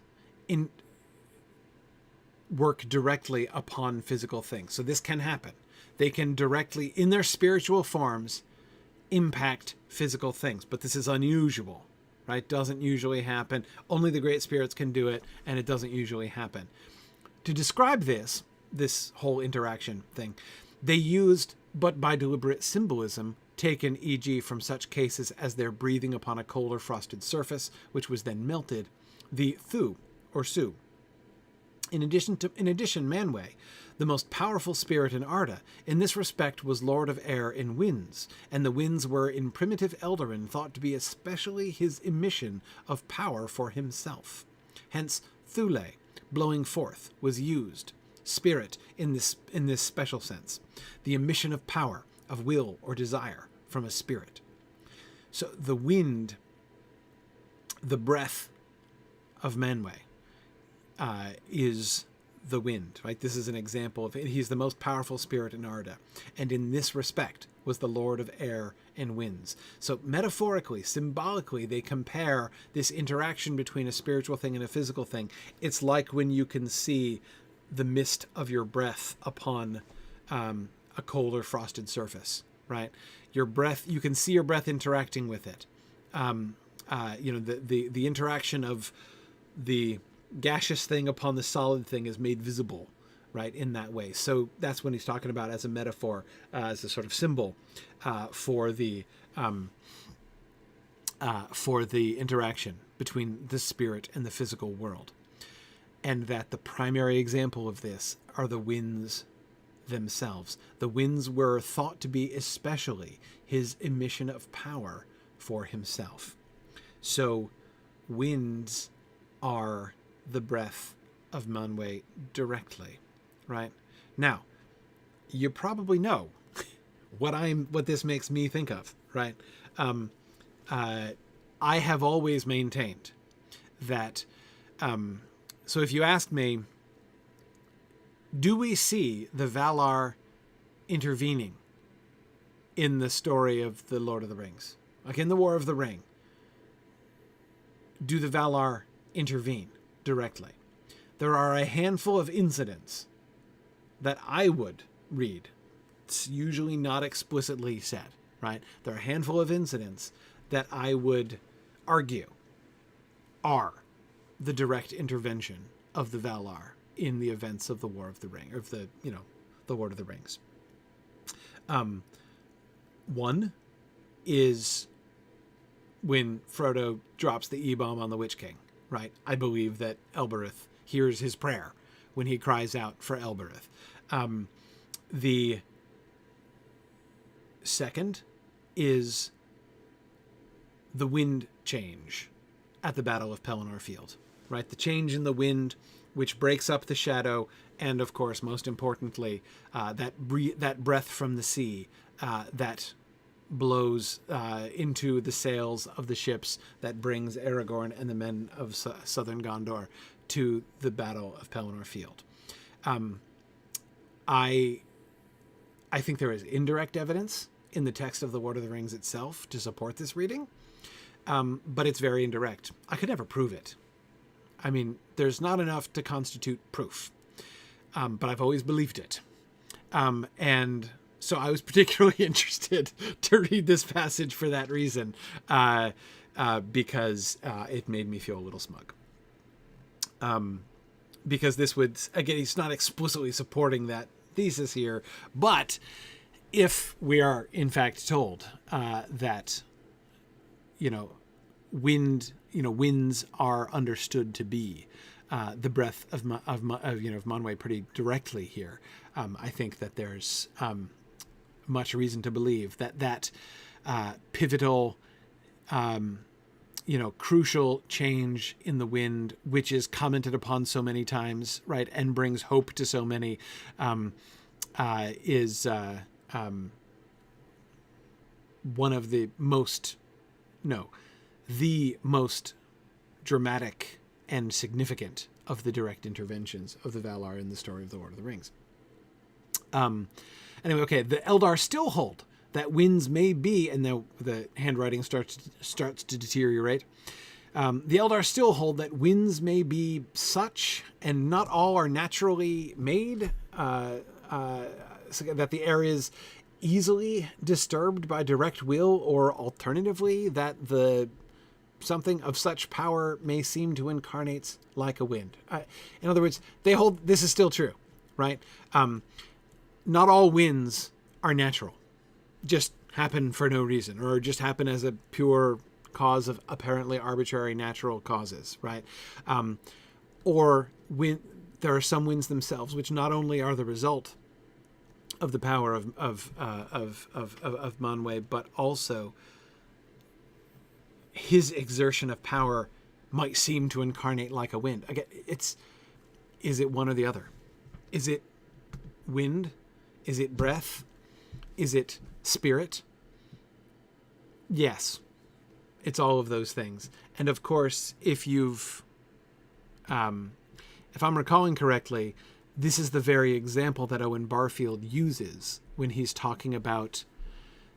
work directly upon physical things. So this can happen. They can directly, in their spiritual forms, impact physical things. But this is unusual, right? Doesn't usually happen. Only the great spirits can do it, and it doesn't usually happen. To describe this whole interaction thing, they used, but by deliberate symbolism, taken, e.g., from such cases as their breathing upon a cold or frosted surface, which was then melted, the Thu, or Su. In addition, Manwë, the most powerful spirit in Arda, in this respect was Lord of Air and Winds, and the winds were in primitive Eldarin thought to be especially his emission of power for himself. Hence, Thule, blowing forth, was used, spirit in this special sense, the emission of power, of will or desire from a spirit. So the wind, the breath of Manwë, is the wind, right? This is an example of it. He's the most powerful spirit in Arda, and in this respect was the Lord of Air and Winds. So metaphorically, symbolically, they compare this interaction between a spiritual thing and a physical thing. It's like when you can see the mist of your breath upon a cold or frosted surface, right? Your breath, you can see your breath interacting with it. The interaction of the gaseous thing upon the solid thing is made visible, right, in that way. So that's when he's talking about as a metaphor, as a sort of symbol for the interaction between the spirit and the physical world. And that the primary example of this are the winds themselves. The winds were thought to be especially his emission of power for himself. So winds are the breath of Manwë directly, right? Now, you probably know what this makes me think of, right? I have always maintained that, so if you asked me, do we see the Valar intervening in the story of the Lord of the Rings? Like in the War of the Ring, do the Valar intervene directly? There are a handful of incidents that I would read. It's usually not explicitly said, right? There are a handful of incidents that I would argue are the direct intervention of the Valar in the events of the War of the Ring, of the Lord of the Rings. One is when Frodo drops the E-bomb on the Witch King, right? I believe that Elbereth hears his prayer when he cries out for Elbereth. The second is the wind change at the Battle of Pelennor Field, right? The change in the wind, which breaks up the shadow, and of course, most importantly, that breath from the sea that blows into the sails of the ships that brings Aragorn and the men of southern Gondor to the Battle of Pelennor Field. I think there is indirect evidence in the text of the Lord of the Rings itself to support this reading, but it's very indirect. I could never prove it. I mean, there's not enough to constitute proof, but I've always believed it. And so I was particularly interested to read this passage for that reason, because it made me feel a little smug. Because this would, again, he's not explicitly supporting that thesis here, but if we are in fact told that, winds are understood to be the breath of Manwë pretty directly here, I think that there's much reason to believe that pivotal, crucial change in the wind, which is commented upon so many times, right, and brings hope to so many, is one of the most dramatic and significant of the direct interventions of the Valar in the story of the Lord of the Rings. Anyway, okay, the Eldar still hold that winds may be, and the handwriting starts to deteriorate. The Eldar still hold that winds may be such, and not all are naturally made, so that the air is easily disturbed by direct will, or alternatively, that something of such power may seem to incarnate like a wind. In other words, they hold this is still true, right? Not all winds are natural, just happen for no reason, or just happen as a pure cause of apparently arbitrary natural causes, right? Or there are some winds themselves which not only are the result of the power of Manwë, but also his exertion of power might seem to incarnate like a wind. Again, is it one or the other? Is it wind? Is it breath? Is it spirit? Yes, it's all of those things. And of course, if I'm recalling correctly, this is the very example that Owen Barfield uses when he's talking about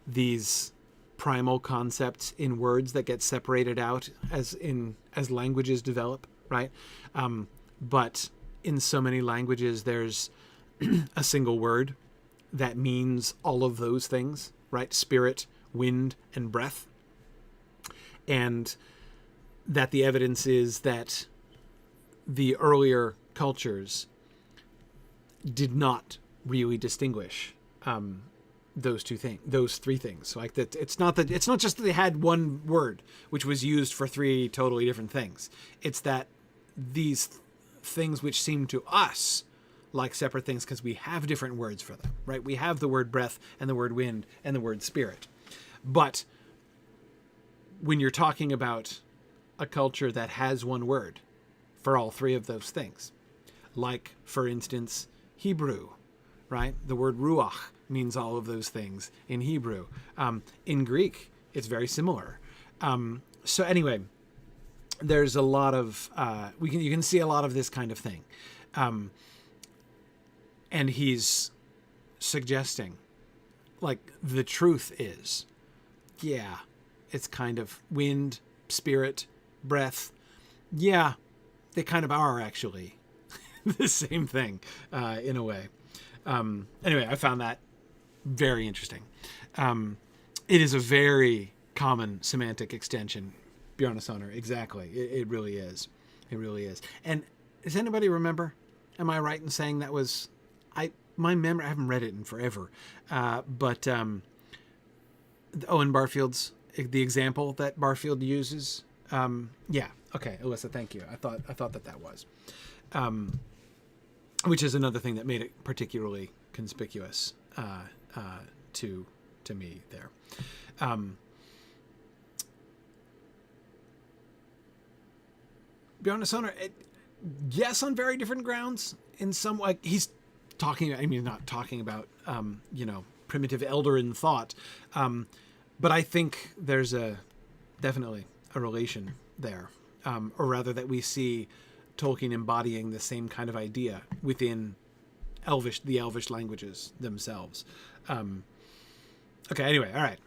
these primal concepts in words that get separated out as languages develop, right? But in so many languages, there's a single word that means all of those things, right? Spirit, wind, and breath. And that the evidence is that the earlier cultures did not really distinguish those three things. Like that, it's not just that they had one word which was used for three totally different things. It's that these things which seem to us like separate things because we have different words for them, right? We have the word breath and the word wind and the word spirit. But when you're talking about a culture that has one word for all three of those things, like, for instance, Hebrew, right? The word ruach means all of those things in Hebrew. In Greek, it's very similar. So anyway, there's a lot of, you can see a lot of this kind of thing. And he's suggesting, like, the truth is, yeah, it's kind of wind, spirit, breath. Yeah, they kind of are actually the same thing in a way. Anyway, I found that very interesting. It is a very common semantic extension, Bjarnasonar. Exactly. It really is. It really is. And does anybody remember? Am I right in saying that was... my memory, I haven't read it in forever. But Owen Barfield's, the example that Barfield uses. Yeah. Okay, Alyssa, thank you. I thought that was. Which is another thing that made it particularly conspicuous to me there. Bjarnasonar, yes, on very different grounds. In some way, he's talking. I mean, not talking about primitive Eldarin thought, but I think there's definitely a relation there, or rather that we see Tolkien embodying the same kind of idea within the Elvish languages themselves. Okay, anyway, all right.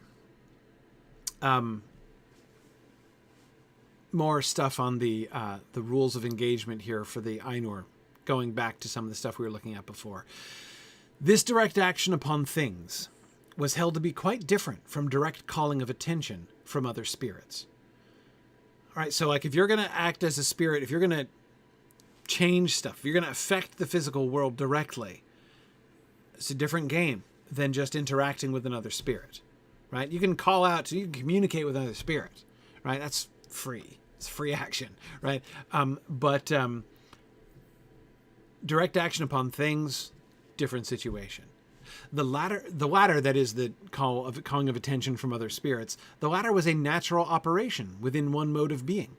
more stuff on the rules of engagement here for the Ainur, going back to some of the stuff we were looking at before. This direct action upon things was held to be quite different from direct calling of attention from other spirits. All right, so like if you're going to act as a spirit, if you're going to change stuff, if you're going to affect the physical world directly, it's a different game than just interacting with another spirit, right? You can call out, so you can communicate with another spirit, right? That's free. It's free action, right? But direct action upon things, different situation. The latter, that is the calling of attention from other spirits, the latter was a natural operation within one mode of being,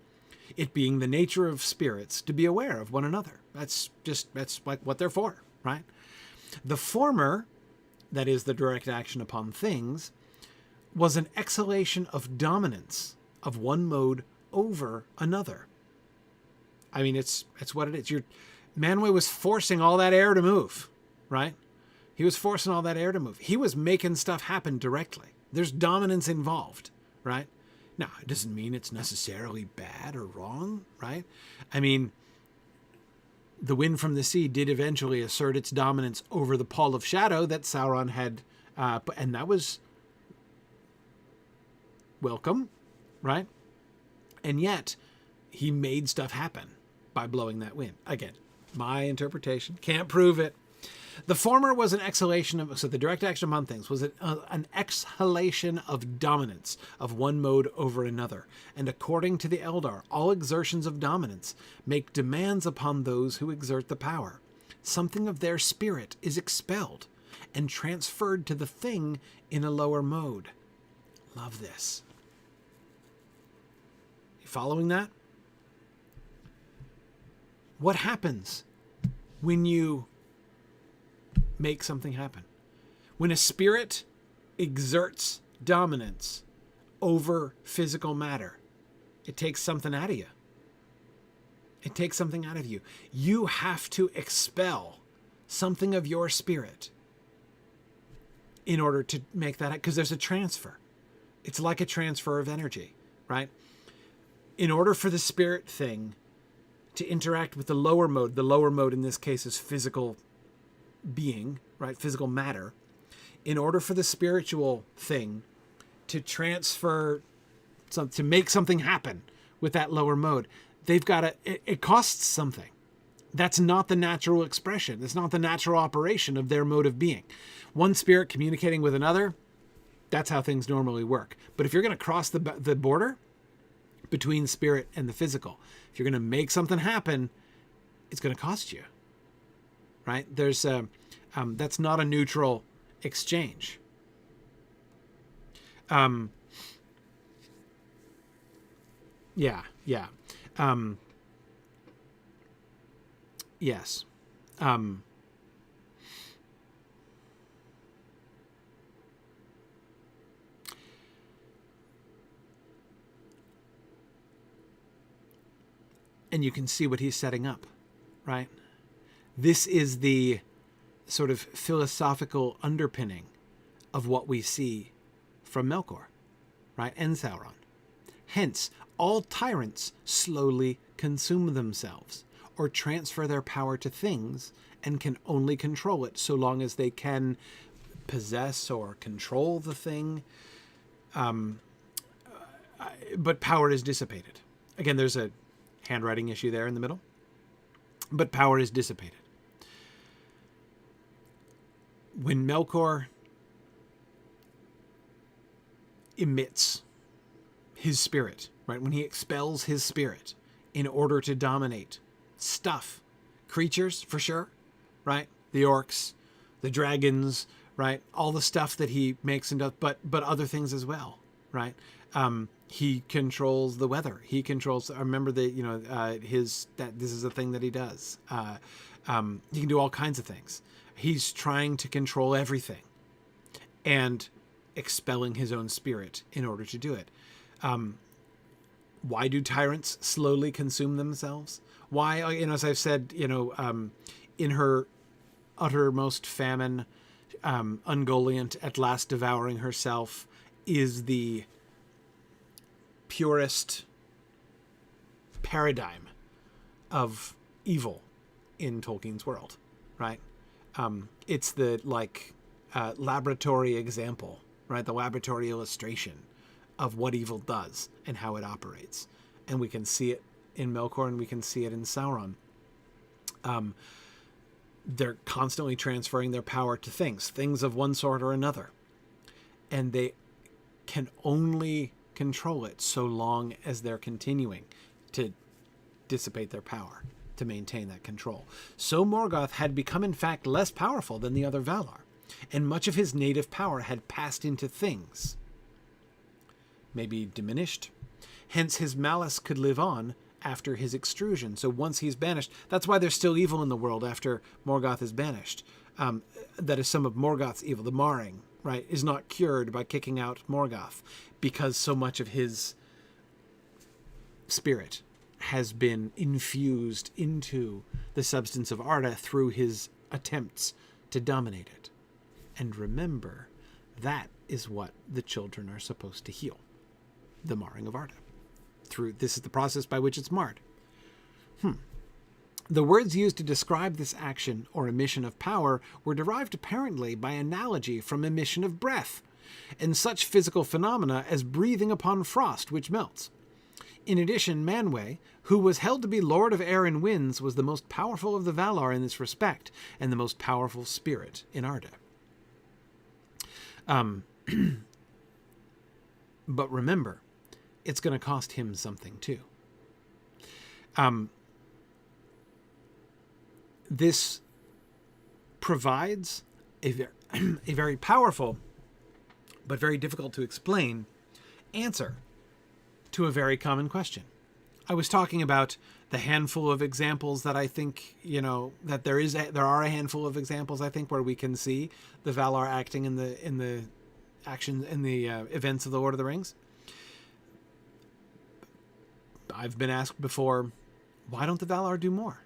it being the nature of spirits to be aware of one another. That's like what they're for, right? The former, that is the direct action upon things, was an exhalation of dominance of one mode over another. I mean, it's what it is. Manwë was forcing all that air to move, right? He was forcing all that air to move. He was making stuff happen directly. There's dominance involved, right? Now, it doesn't mean it's necessarily bad or wrong, right? I mean, the wind from the sea did eventually assert its dominance over the pall of shadow that Sauron had, and that was welcome, right? And yet, he made stuff happen by blowing that wind. Again, my interpretation. Can't prove it. The former was an exhalation of, so the direct action upon things was an exhalation of dominance of one mode over another. And according to the Eldar, all exertions of dominance make demands upon those who exert the power. Something of their spirit is expelled and transferred to the thing in a lower mode. Love this. You following that? What happens when you make something happen? When a spirit exerts dominance over physical matter, it takes something out of you. It takes something out of you. You have to expel something of your spirit in order to make that, because there's a transfer. It's like a transfer of energy, right? In order for the spirit thing to interact with the lower mode in this case is physical being, right? Physical matter. In order for the spiritual thing to transfer, to make something happen with that lower mode, they've got to, it costs something. That's not the natural expression. It's not the natural operation of their mode of being. One spirit communicating with another, that's how things normally work. But if you're going to cross the border between spirit and the physical, if you're going to make something happen, it's going to cost you. Right? There's that's not a neutral exchange. Yes. And you can see what he's setting up, right? This is the sort of philosophical underpinning of what we see from Melkor, right? And Sauron. Hence, all tyrants slowly consume themselves or transfer their power to things and can only control it so long as they can possess or control the thing. But power is dissipated. Again, there's a handwriting issue there in the middle. But power is dissipated. When Melkor emits his spirit, right? When he expels his spirit in order to dominate stuff, creatures for sure, right? The orcs, the dragons, right? All the stuff that he makes and does, but other things as well, right? He controls the weather. He controls. I remember this is a thing that he does. He can do all kinds of things. He's trying to control everything, and expelling his own spirit in order to do it. Why do tyrants slowly consume themselves? Why, as I've said, in her uttermost famine, Ungoliant at last devouring herself is the purest paradigm of evil in Tolkien's world, right? It's the laboratory example, right? The laboratory illustration of what evil does and how it operates. And we can see it in Melkor, and we can see it in Sauron. They're constantly transferring their power to things of one sort or another. And they can only control it so long as they're continuing to dissipate their power, to maintain that control. So Morgoth had become, in fact, less powerful than the other Valar, and much of his native power had passed into things, maybe diminished. Hence his malice could live on after his extrusion. So once he's banished, that's why there's still evil in the world after Morgoth is banished. That is some of Morgoth's evil, the marring, right, is not cured by kicking out Morgoth, because so much of his spirit has been infused into the substance of Arda through his attempts to dominate it. And remember, that is what the children are supposed to heal. The marring of Arda. This is the process by which it's marred. The words used to describe this action or emission of power were derived apparently by analogy from emission of breath, and such physical phenomena as breathing upon frost which melts. In addition, Manwë, who was held to be Lord of Air and Winds, was the most powerful of the Valar in this respect, and the most powerful spirit in Arda. But remember, it's going to cost him something too. This provides a very powerful, but very difficult to explain, answer to a very common question. I was talking about the handful of examples that I think, that there are a handful of examples, I think, where we can see the Valar acting in the action in the events of the Lord of the Rings. I've been asked before, why don't the Valar do more?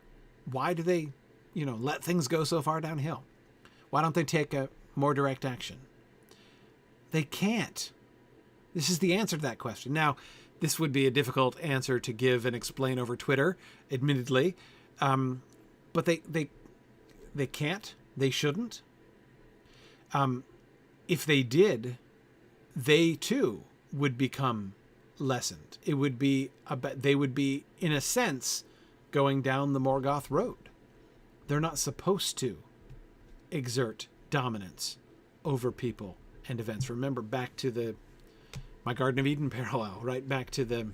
Why do they, let things go so far downhill? Why don't they take a more direct action? They can't. This is the answer to that question. Now, this would be a difficult answer to give and explain over Twitter, admittedly, but they can't. They shouldn't. If they did, they too would become lessened. It would be they would be, in a sense, going down the Morgoth road. They're not supposed to exert dominance over people and events. Remember, back to my Garden of Eden parallel, right? Back to the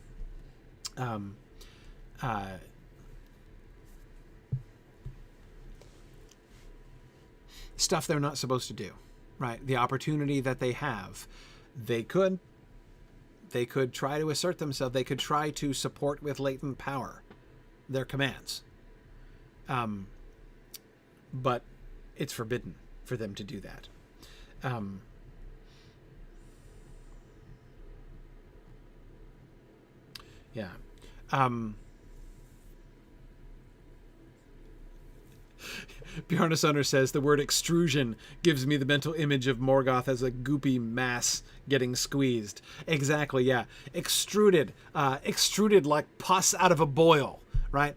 stuff they're not supposed to do, right? The opportunity that they have, they could try to assert themselves. They could try to support with latent power their commands. But it's forbidden for them to do that. Yeah. Bjarnasonar says, the word extrusion gives me the mental image of Morgoth as a goopy mass getting squeezed. Exactly, yeah. Extruded like pus out of a boil, right?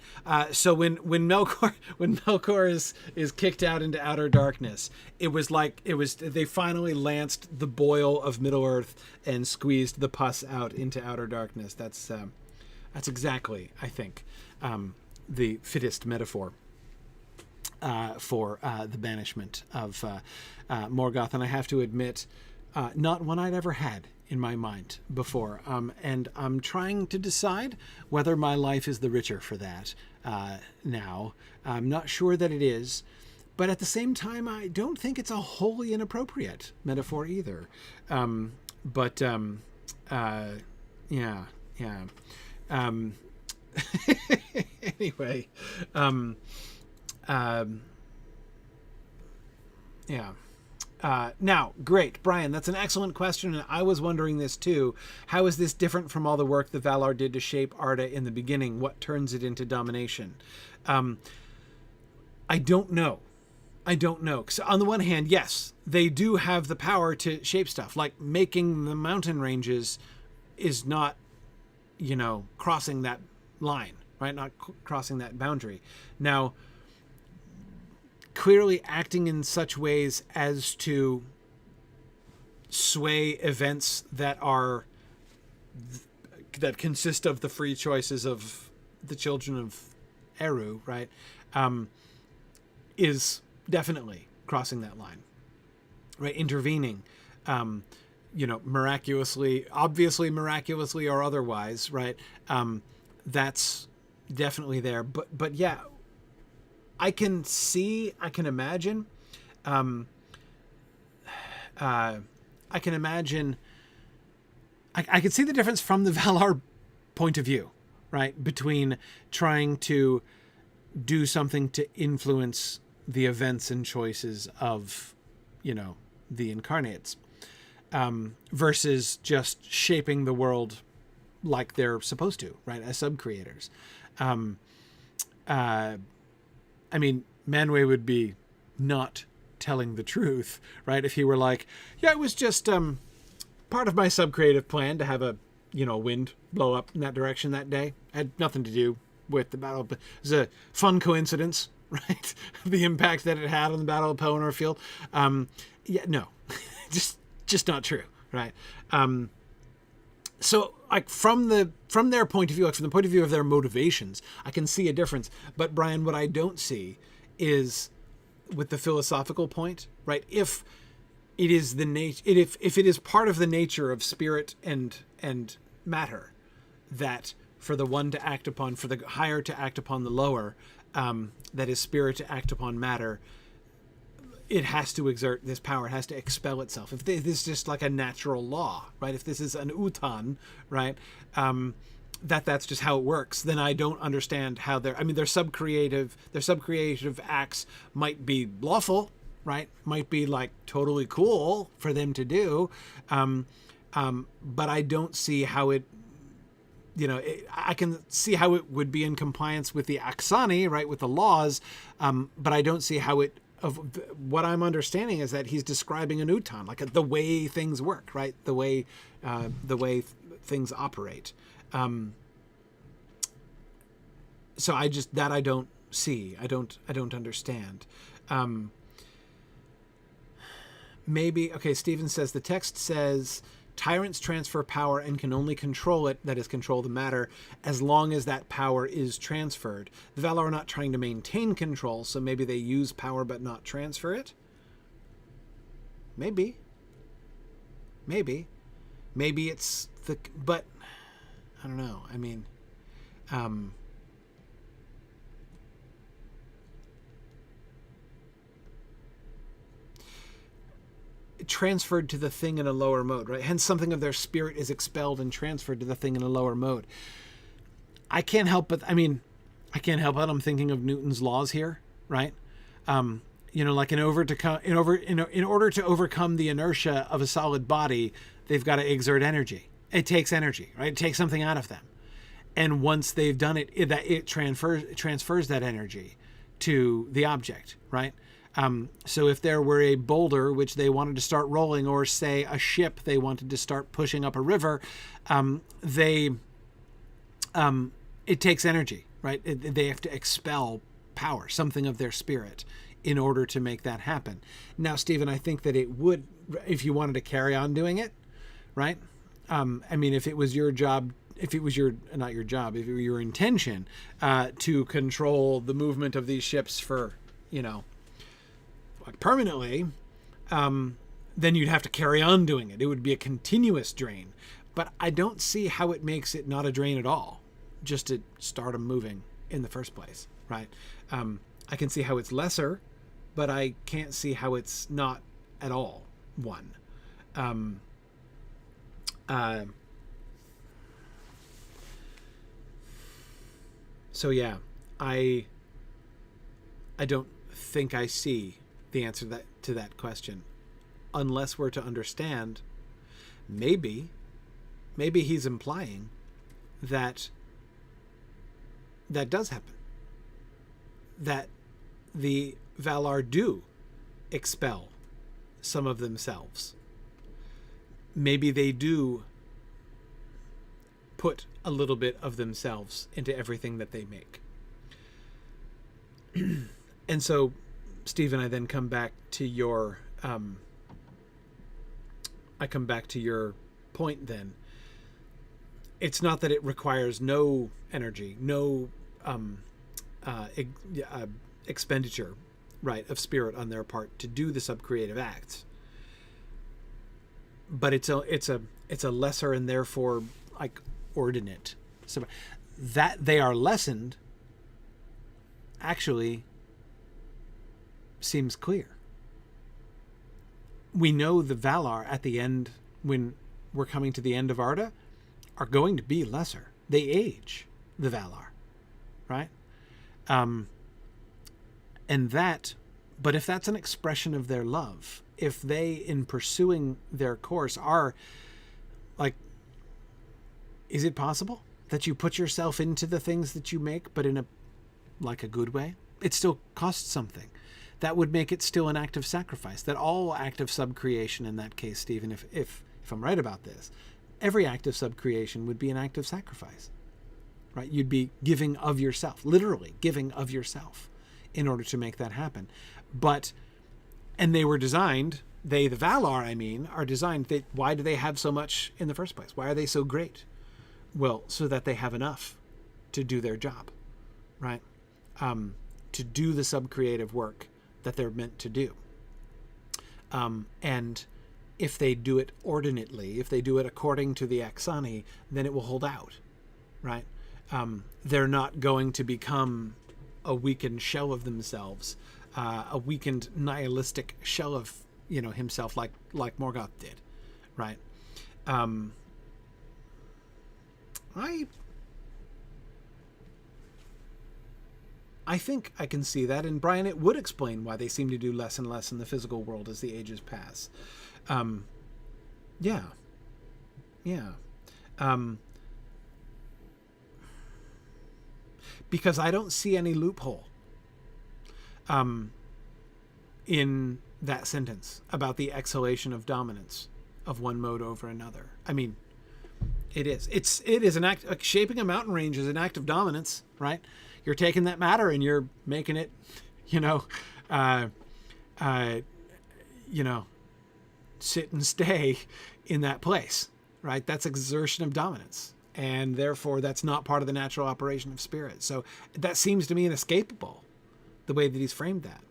So when Melkor is kicked out into outer darkness, they finally lanced the boil of Middle-earth and squeezed the pus out into outer darkness. That's exactly, I think, the fittest metaphor for the banishment of Morgoth. And I have to admit, not one I'd ever had in my mind before. And I'm trying to decide whether my life is the richer for that now. I'm not sure that it is. But at the same time, I don't think it's a wholly inappropriate metaphor either. Yeah. Anyway, yeah. Now, great, Brian, that's an excellent question, and I was wondering this too. How is this different from all the work the Valar did to shape Arda in the beginning? What turns it into domination? I don't know. So on the one hand, yes, they do have the power to shape stuff, like making the mountain ranges is not, crossing that line, right? Not crossing that boundary. Now, clearly acting in such ways as to sway events that consist of the free choices of the children of Eru, right, is definitely crossing that line, right? Intervening, miraculously, obviously miraculously or otherwise, right? That's definitely there. But yeah, I can imagine, I can see the difference from the Valar point of view, right? Between trying to do something to influence the events and choices of, the incarnates, versus just shaping the world like they're supposed to, right? As sub-creators. Manwë would be not telling the truth, right? If he were like, yeah, it was just part of my sub-creative plan to have a wind blow up in that direction that day. It had nothing to do with the battle. It was a fun coincidence, right? The impact that it had on the Battle of Pelennor Field. No, just not true, right? So like from their point of view, like from the point of view of their motivations, I can see a difference. But Brian, what I don't see is with the philosophical point, right? If it is if it is part of the nature of spirit and matter, that for the one to act upon, for the higher to act upon the lower, that is spirit to act upon matter, it has to exert this power. It has to expel itself. If this is just like a natural law, right? If this is an utan, right? That's just how it works. Then I don't understand how their sub-creative acts might be lawful, right? Might be like totally cool for them to do. But I don't see how it, I can see how it would be in compliance with the Aksani, right? With the laws. But I don't see how it, of what I'm understanding is that he's describing an utan, like the way things work, right? The way things operate. So I don't see. I don't understand. Maybe, okay, Stephen says the text says tyrants transfer power and can only control it, that is, control the matter, as long as that power is transferred. The Valar are not trying to maintain control, so maybe they use power but not transfer it? Maybe. Maybe it's but I don't know. Transferred to the thing in a lower mode, right? Hence something of their spirit is expelled and transferred to the thing in a lower mode. I can't help but I'm thinking of Newton's laws here, right? Like in order to overcome the inertia of a solid body, they've got to exert energy. It takes energy, right? It takes something out of them. And once they've done it, it transfers that energy to the object, right? So if there were a boulder which they wanted to start rolling, or say a ship they wanted to start pushing up a river, it takes energy, right? They have to expel power, something of their spirit, in order to make that happen. Now, Stephen, I think that it would, if you wanted to carry on doing it, right? If it was your job, if it was your intention to control the movement of these ships for, permanently, then you'd have to carry on doing it. It would be a continuous drain. But I don't see how it makes it not a drain at all, just to start them moving in the first place, right? I can see how it's lesser, but I can't see how it's not at all one. So yeah, I don't think I see the answer to that question, unless we're to understand, maybe he's implying that does happen, that the Valar do expel some of themselves. Maybe they do put a little bit of themselves into everything that they make. And so, Stephen, I then come back to your point then. It's not that it requires no energy, no expenditure, right, of spirit on their part to do the subcreative acts, but it's a lesser and therefore like ordinate. So that they are lessened actually seems clear. We know the Valar at the end, when we're coming to the end of Arda, are going to be lesser. They age, the Valar, right? But if that's an expression of their love, if they, in pursuing their course, are like, is it possible that you put yourself into the things that you make, but in a good way? It still costs something. That would make it still an act of sacrifice. That all act of subcreation in that case, Stephen, if I'm right about this, every act of subcreation would be an act of sacrifice, right? You'd be giving of yourself, literally giving of yourself in order to make that happen. And they were designed, the Valar, I mean, are designed, why do they have so much in the first place? Why are they so great? Well, so that they have enough to do their job, right? To do the subcreative work that they're meant to do. And if they do it ordinately, if they do it according to the Axani, then it will hold out, right? They're not going to become a weakened shell of themselves, a weakened nihilistic shell of, himself like Morgoth did, right? I think I can see that, and Brian, it would explain why they seem to do less and less in the physical world as the ages pass. Yeah. Because I don't see any loophole in that sentence about the exhalation of dominance of one mode over another. I mean, it is an act. Shaping a mountain range is an act of dominance, right? You're taking that matter and you're making it, sit and stay in that place, right? That's exertion of dominance. And therefore, that's not part of the natural operation of spirit. So that seems to me inescapable, the way that he's framed that.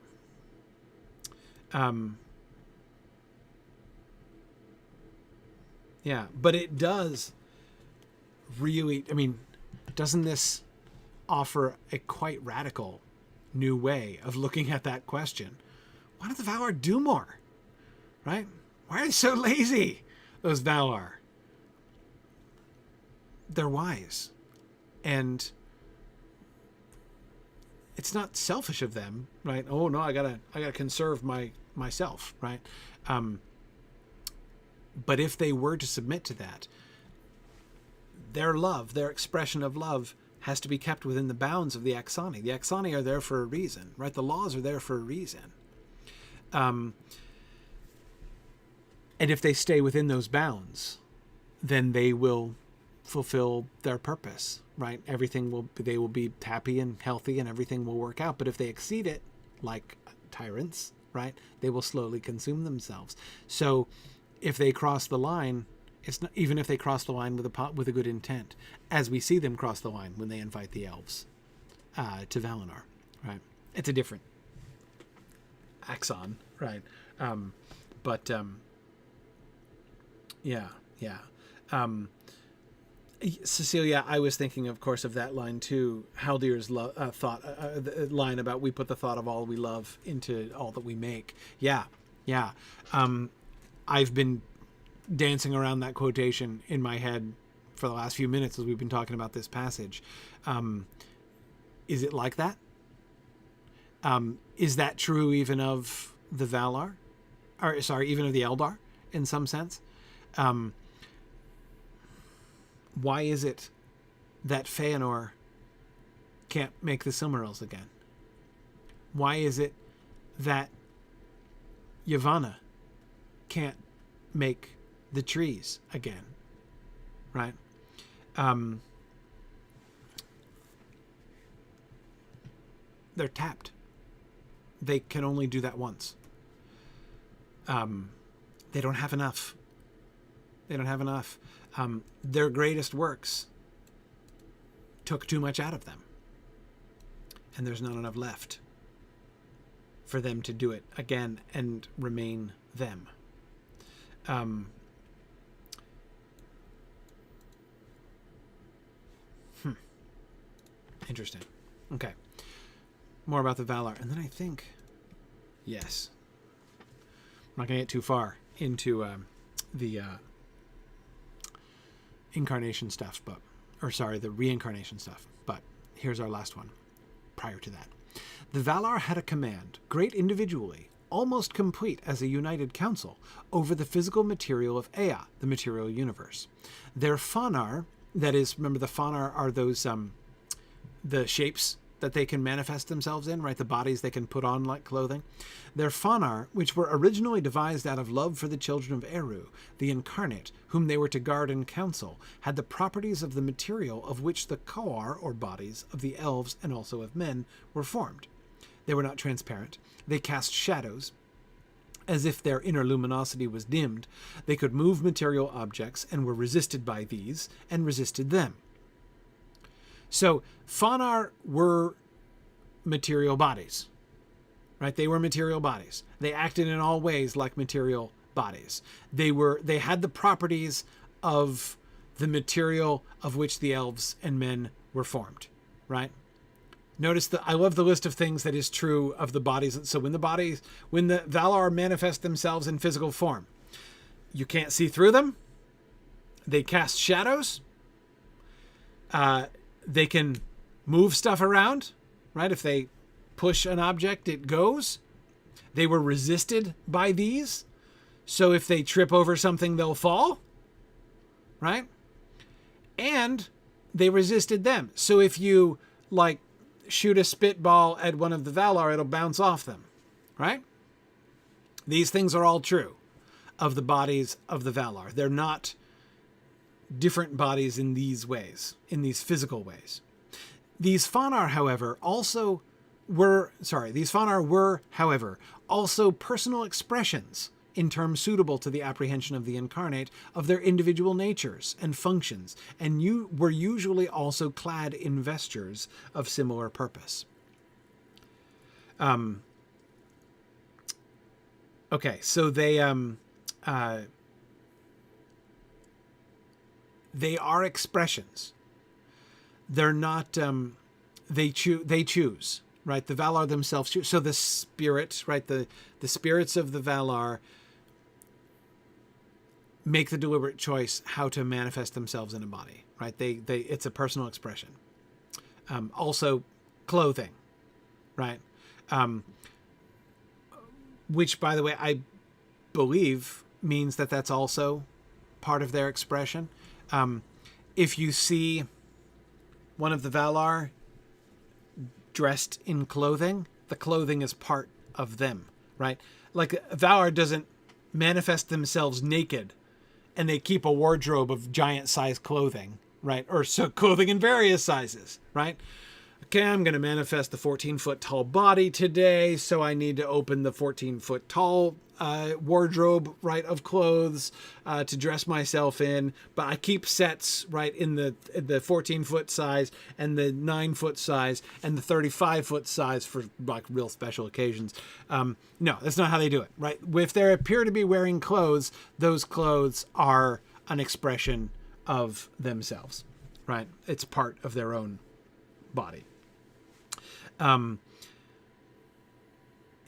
Yeah, but it does really, doesn't this offer a quite radical new way of looking at that question? Why don't the Valar do more, right? Why are they so lazy, those Valar? They're wise, and it's not selfish of them, right? Oh no, I gotta conserve myself, right? But if they were to submit to that, their love, their expression of love, has to be kept within the bounds of the Axani. The Axani are there for a reason, right? The laws are there for a reason. And if they stay within those bounds, then they will fulfill their purpose, right? They will be happy and healthy and everything will work out. But if they exceed it, like tyrants, right, they will slowly consume themselves. So if they cross the line, it's not, even if they cross the line with a good intent, as we see them cross the line when they invite the elves to Valinor, right? It's a different axon, right? Cecilia, I was thinking, of course, of that line too. Haldir's thought, the line about we put the thought of all we love into all that we make. Yeah. I've been dancing around that quotation in my head for the last few minutes as we've been talking about this passage. Is it like that? Is that true even of the Valar? Or, sorry, even of the Eldar, in some sense? Why is it that Feanor can't make the Silmarils again? Why is it that Yavanna can't make the trees again? Right? they're tapped. They can only do that once. They don't have enough. They don't have enough. Their greatest works took too much out of them. And there's not enough left for them to do it again and remain them. Interesting. Okay. More about the Valar. And then I think, yes. I'm not going to get too far into the incarnation stuff, the reincarnation stuff. But here's our last one. Prior to that, the Valar had a command, great individually, almost complete as a united council, over the physical material of Ea, the material universe. Their Fanar, that is, remember the Fanar are those the shapes that they can manifest themselves in, right? The bodies they can put on like clothing. Their Fanar, which were originally devised out of love for the children of Eru, the incarnate, whom they were to guard and counsel, had the properties of the material of which the Koar, or bodies, of the elves and also of men, were formed. They were not transparent. They cast shadows, as if their inner luminosity was dimmed. They could move material objects and were resisted by these, and resisted them. So, Fanar were material bodies, right? They were material bodies. They acted in all ways like material bodies. They had the properties of the material of which the elves and men were formed, right? Notice that I love the list of things that is true of the bodies. So when the Valar manifest themselves in physical form, you can't see through them. They cast shadows. They can move stuff around, right? If they push an object, it goes. They were resisted by these. So if they trip over something, they'll fall, right? And they resisted them. So if you, shoot a spitball at one of the Valar, it'll bounce off them, right? These things are all true of the bodies of the Valar. They're not different bodies in these ways, in these physical ways. These Fanar, however, were, however, also personal expressions in terms suitable to the apprehension of the incarnate of their individual natures and functions, and were usually also clad in vestures of similar purpose. Okay, so they are expressions. They're not, they choose, right? The Valar themselves choose. So the spirit, right? The spirits of the Valar make the deliberate choice how to manifest themselves in a body, right? It's a personal expression. Also clothing, right? Which, by the way, I believe means that that's also part of their expression. If you see one of the Valar dressed in clothing, the clothing is part of them, right? Like Valar doesn't manifest themselves naked and they keep a wardrobe of giant size clothing, right? Or so clothing in various sizes, right? Okay, I'm going to manifest the 14-foot tall body today, so I need to open the 14-foot tall wardrobe, right, of clothes to dress myself in. But I keep sets, right, in the 14-foot size and the 9-foot size and the 35-foot size for like real special occasions. No, that's not how they do it, right? If they appear to be wearing clothes, those clothes are an expression of themselves, right? It's part of their own body.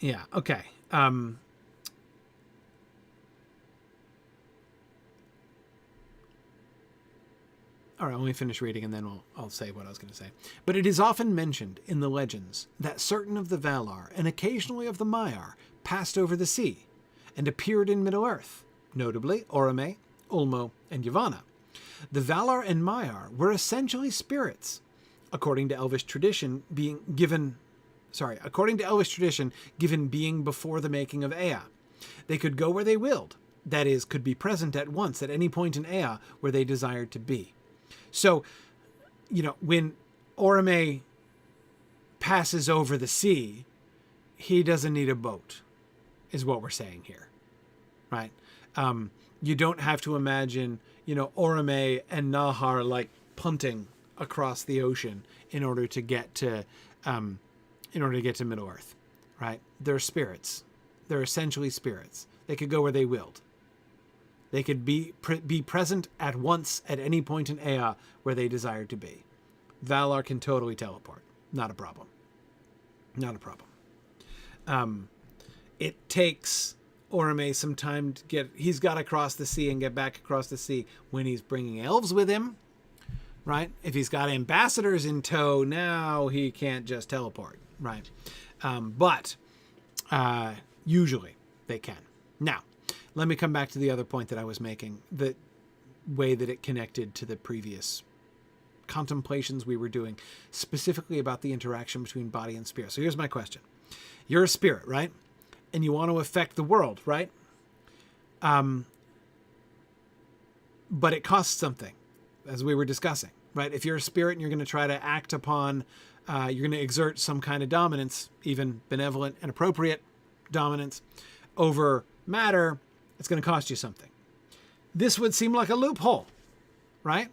Yeah. Okay. All right, let me finish reading and then I'll say what I was going to say. But it is often mentioned in the legends that certain of the Valar and occasionally of the Maiar passed over the sea and appeared in Middle-earth, notably Orome, Ulmo, and Yavanna. The Valar and Maiar were essentially spirits, according to Elvish tradition, given being before the making of Ea. They could go where they willed, that is, could be present at once at any point in Ea where they desired to be. So, when Orome passes over the sea, he doesn't need a boat, is what we're saying here, right? You don't have to imagine, Orome and Nahar like punting across the ocean in order to get to Middle Earth, right? They're spirits. They're essentially spirits. They could go where they willed. They could be present at once at any point in Ea where they desired to be. Valar can totally teleport. Not a problem. Not a problem. It takes Orome some time to he's got to cross the sea and get back across the sea when he's bringing elves with him, right? If he's got ambassadors in tow, now he can't just teleport, right? But usually they can. Now, let me come back to the other point that I was making, the way that it connected to the previous contemplations we were doing, specifically about the interaction between body and spirit. So here's my question. You're a spirit, right? And you want to affect the world, right? But it costs something, as we were discussing, right? If you're a spirit and you're going to try to act upon, you're going to exert some kind of dominance, even benevolent and appropriate dominance over matter, it's going to cost you something. This would seem like a loophole, right?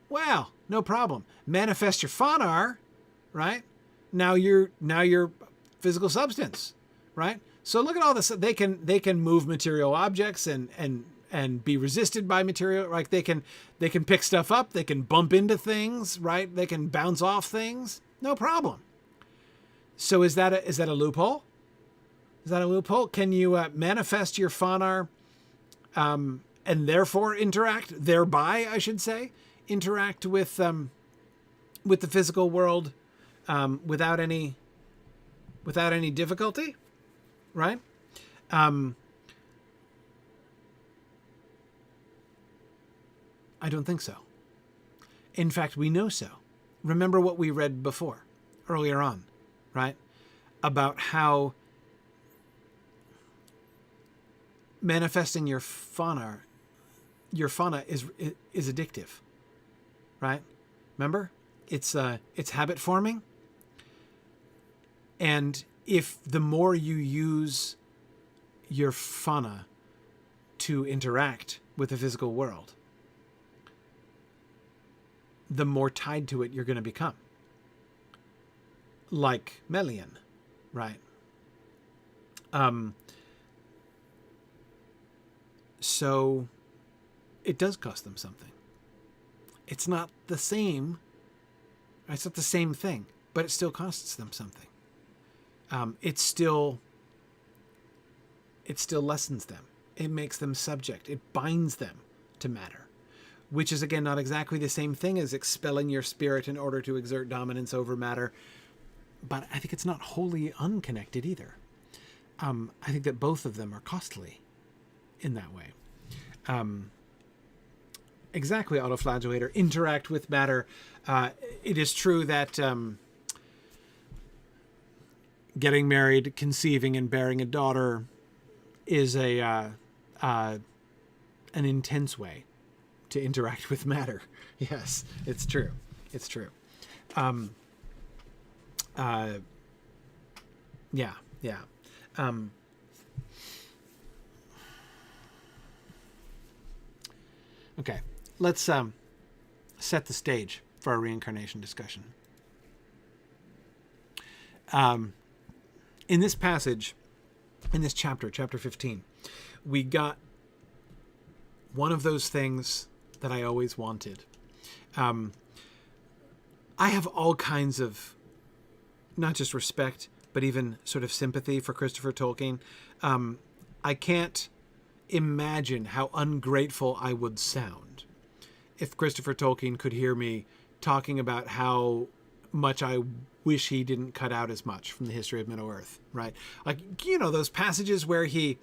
Well, no problem. Manifest your Fanar, right? Now you're physical substance, right? So look at all this. They can move material objects and be resisted by material. Like they can pick stuff up. They can bump into things, right? They can bounce off things. No problem. So is that a loophole? Is that a loophole? Can you manifest your Fanar and therefore thereby interact with the physical world without any difficulty, right? I don't think so. In fact, we know so. Remember what we read earlier on, right? About how manifesting your fauna is addictive, right? Remember? It's habit forming. And if the more you use your fauna to interact with the physical world, the more tied to it you're going to become. Like Melian, right? So it does cost them something. It's not the same. It's not the same thing, but it still costs them something. It still lessens them. It makes them subject. It binds them to matter, which is, again, not exactly the same thing as expelling your spirit in order to exert dominance over matter. But I think it's not wholly unconnected either. I think that both of them are costly in that way. Exactly, autoflagellator. Interact with matter. It is true that getting married, conceiving, and bearing a daughter is an intense way to interact with matter. Yes, it's true. It's true. Yeah. Okay, let's set the stage for our reincarnation discussion. In this passage, in this chapter 15, we got one of those things that I always wanted. I have all kinds of, not just respect, but even sort of sympathy for Christopher Tolkien. I can't imagine how ungrateful I would sound if Christopher Tolkien could hear me talking about how much I wish he didn't cut out as much from the history of Middle-earth, right? Like, those passages where he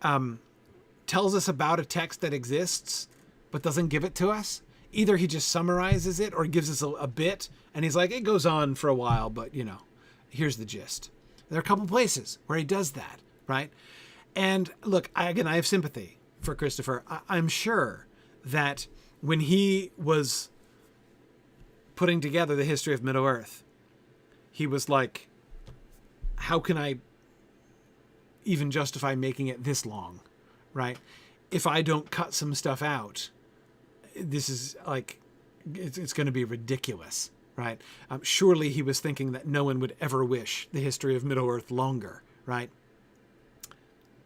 tells us about a text that exists but doesn't give it to us. Either he just summarizes it or gives us a bit, and he's like, it goes on for a while, but, here's the gist. There are a couple places where he does that, right? And look, I have sympathy for Christopher. I'm sure that when he was putting together the history of Middle-earth, he was like, how can I even justify making it this long, right? If I don't cut some stuff out, this is like, it's going to be ridiculous, right? Surely he was thinking that no one would ever wish the history of Middle-earth longer, right?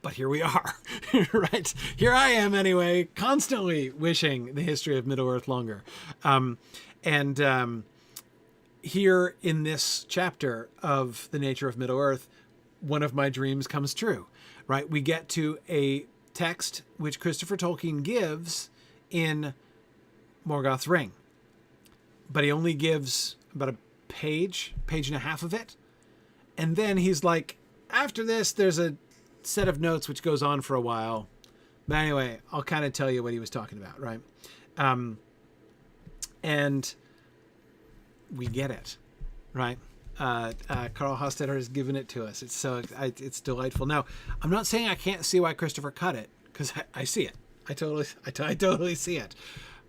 But here we are, right? Here I am anyway, constantly wishing the history of Middle-earth longer. Here in this chapter of the nature of Middle-earth, one of my dreams comes true, right? We get to a text which Christopher Tolkien gives in Morgoth's Ring, but he only gives about a page and a half of it. And then he's like, after this, there's a set of notes which goes on for a while. But anyway, I'll kind of tell you what he was talking about, right? And we get it, right? Carl Hostetter has given it to us. It's delightful. Now, I'm not saying I can't see why Christopher cut it, because I see it. I totally see it.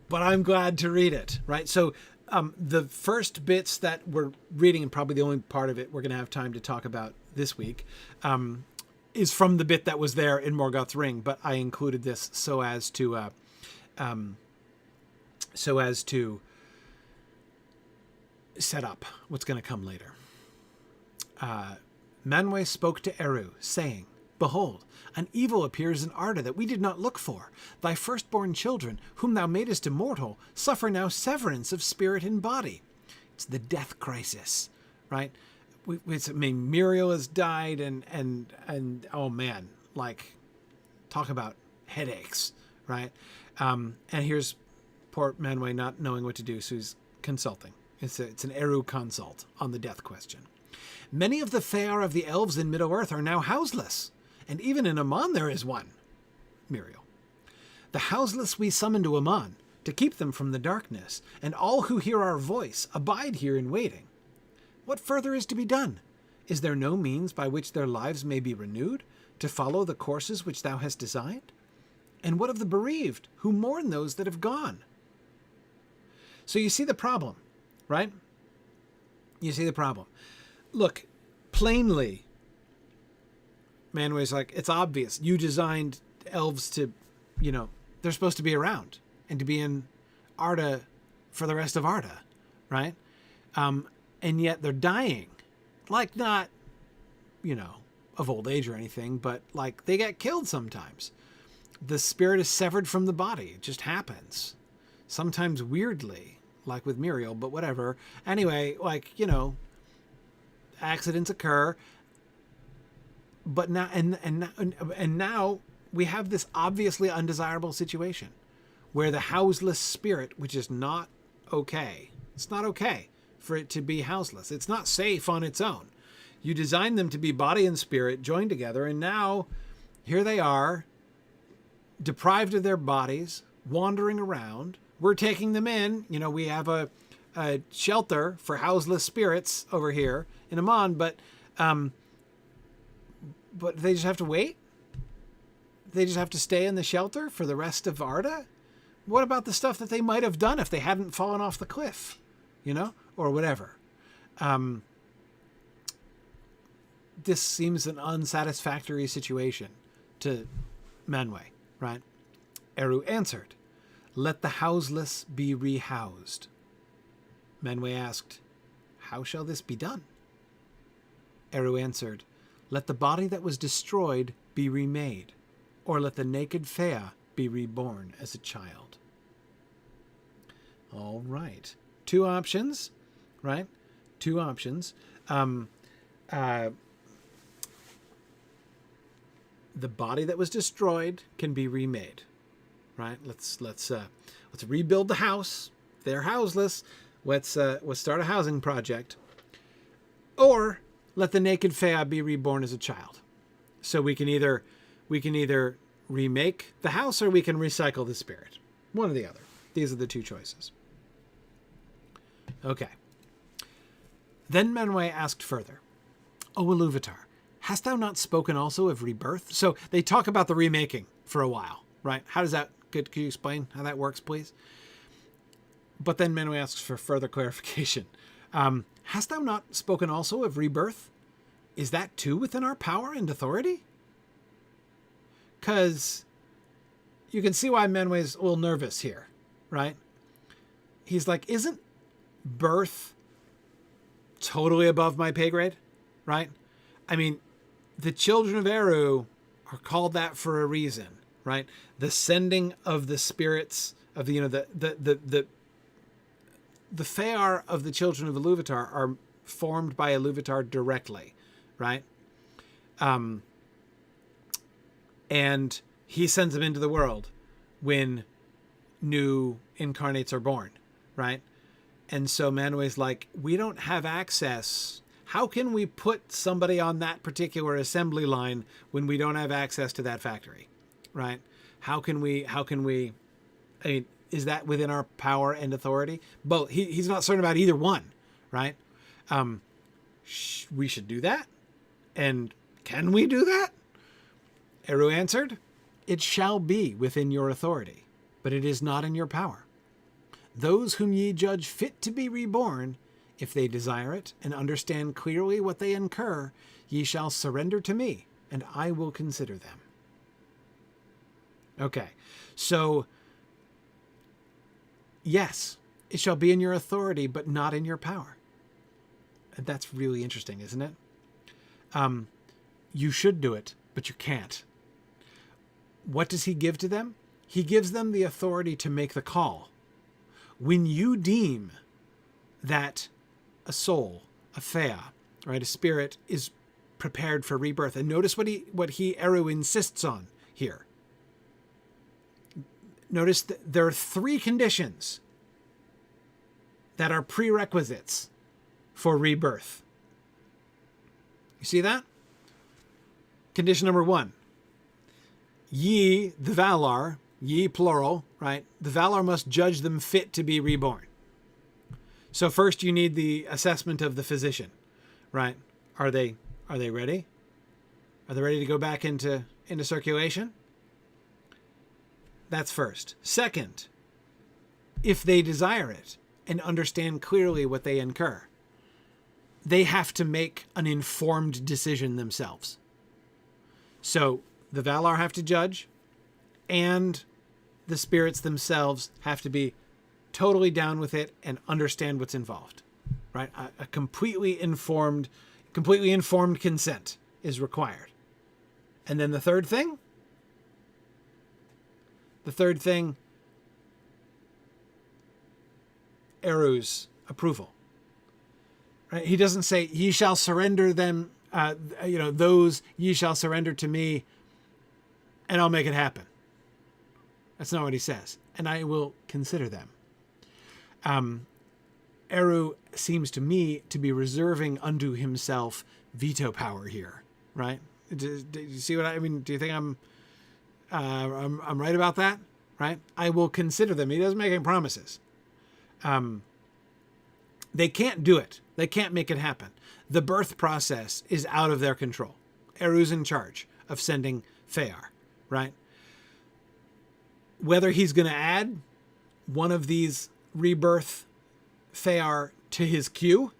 But I'm glad to read it, right? So the first bits that we're reading, and probably the only part of it we're going to have time to talk about this week, is from the bit that was there in Morgoth's Ring. But I included this so as to set up what's going to come later. Manwë spoke to Eru, saying, Behold, an evil appears in Arda that we did not look for. Thy firstborn children, whom thou madest immortal, suffer now severance of spirit and body. It's the death crisis, right? Muriel has died, and oh man, like, talk about headaches, right? And here's poor Manwë not knowing what to do, so he's consulting. It's an Eru consult on the death question. Many of the Fear of the elves in Middle-earth are now houseless, and even in Aman there is one. Muriel. The houseless we summon to Aman, to keep them from the darkness, and all who hear our voice abide here in waiting. What further is to be done? Is there no means by which their lives may be renewed, to follow the courses which thou hast designed? And what of the bereaved, who mourn those that have gone? So you see the problem, right? You see the problem. Look, plainly, Manwë's like, it's obvious. You designed elves to, they're supposed to be around and to be in Arda for the rest of Arda, right? And yet they're dying. Like, not, of old age or anything, but like they get killed sometimes. The spirit is severed from the body. It just happens. Sometimes weirdly, like with Muriel, but whatever. Anyway, like, accidents occur. But now, and now we have this obviously undesirable situation where the houseless spirit, which is not okay. It's not okay for it to be houseless. It's not safe on its own. You designed them to be body and spirit joined together, and now here they are, deprived of their bodies, wandering around. We're taking them in. We have a shelter for houseless spirits over here in Aman, but they just have to wait? They just have to stay in the shelter for the rest of Arda? What about the stuff that they might have done if they hadn't fallen off the cliff? Or whatever. This seems an unsatisfactory situation to Manwë, right? Eru answered, Let the houseless be rehoused. Manwë asked, How shall this be done? Eru answered, Let the body that was destroyed be remade, or let the naked Fea be reborn as a child. All right. Two options, right? Two options. The body that was destroyed can be remade, right? Let's rebuild the house. They're houseless. Let's start a housing project. Or let the naked Fea be reborn as a child. So we can either remake the house or we can recycle the spirit. One or the other. These are the two choices. Okay. Then Manwë asked further, O Iluvatar, hast thou not spoken also of rebirth? So they talk about the remaking for a while, right? How does that, could you explain how that works, please? But then Manwë asks for further clarification. Hast thou not spoken also of rebirth? Is that too within our power and authority? Because you can see why Manwë's a little nervous here, right? He's like, isn't birth totally above my pay grade, right? I mean, the children of Eru are called that for a reason, right? The sending of the spirits of the, the Fear of the children of Iluvatar are formed by Iluvatar directly, right? And he sends them into the world when new incarnates are born, right? And so Manwë's like, we don't have access. How can we put somebody on that particular assembly line when we don't have access to that factory, right? How can we, I mean, is that within our power and authority? Both. He's not certain about either one, right? We should do that. And can we do that? Eru answered, it shall be within your authority, but it is not in your power. Those whom ye judge fit to be reborn, if they desire it and understand clearly what they incur, ye shall surrender to me, and I will consider them. Okay, so yes, it shall be in your authority, but not in your power. And that's really interesting, isn't it? You should do it, but you can't. What does he give to them? He gives them the authority to make the call. When you deem that a soul, a Fea, right, a spirit is prepared for rebirth, and notice what Eru insists on here. Notice that there are 3 conditions that are prerequisites for rebirth. You see that? Condition number 1. Ye, the Valar, ye plural, right? The Valar must judge them fit to be reborn. So first you need the assessment of the physician, right? Are they ready? Are they ready to go back into circulation? That's first. Second, if they desire it and understand clearly what they incur, they have to make an informed decision themselves. So the Valar have to judge, and the spirits themselves have to be totally down with it and understand what's involved, right? A completely informed consent is required. And then the third thing, Eru's approval, right? He doesn't say, ye shall surrender them, those ye shall surrender to me, and I'll make it happen. That's not what he says. And I will consider them. Eru seems to me to be reserving unto himself veto power here, right? Do you see what I mean? Do you think I'm right about that? Right? I will consider them. He doesn't make any promises. They can't do it. They can't make it happen. The birth process is out of their control. Eru's in charge of sending Fear, right? Whether he's going to add one of these rebirth Fear to his queue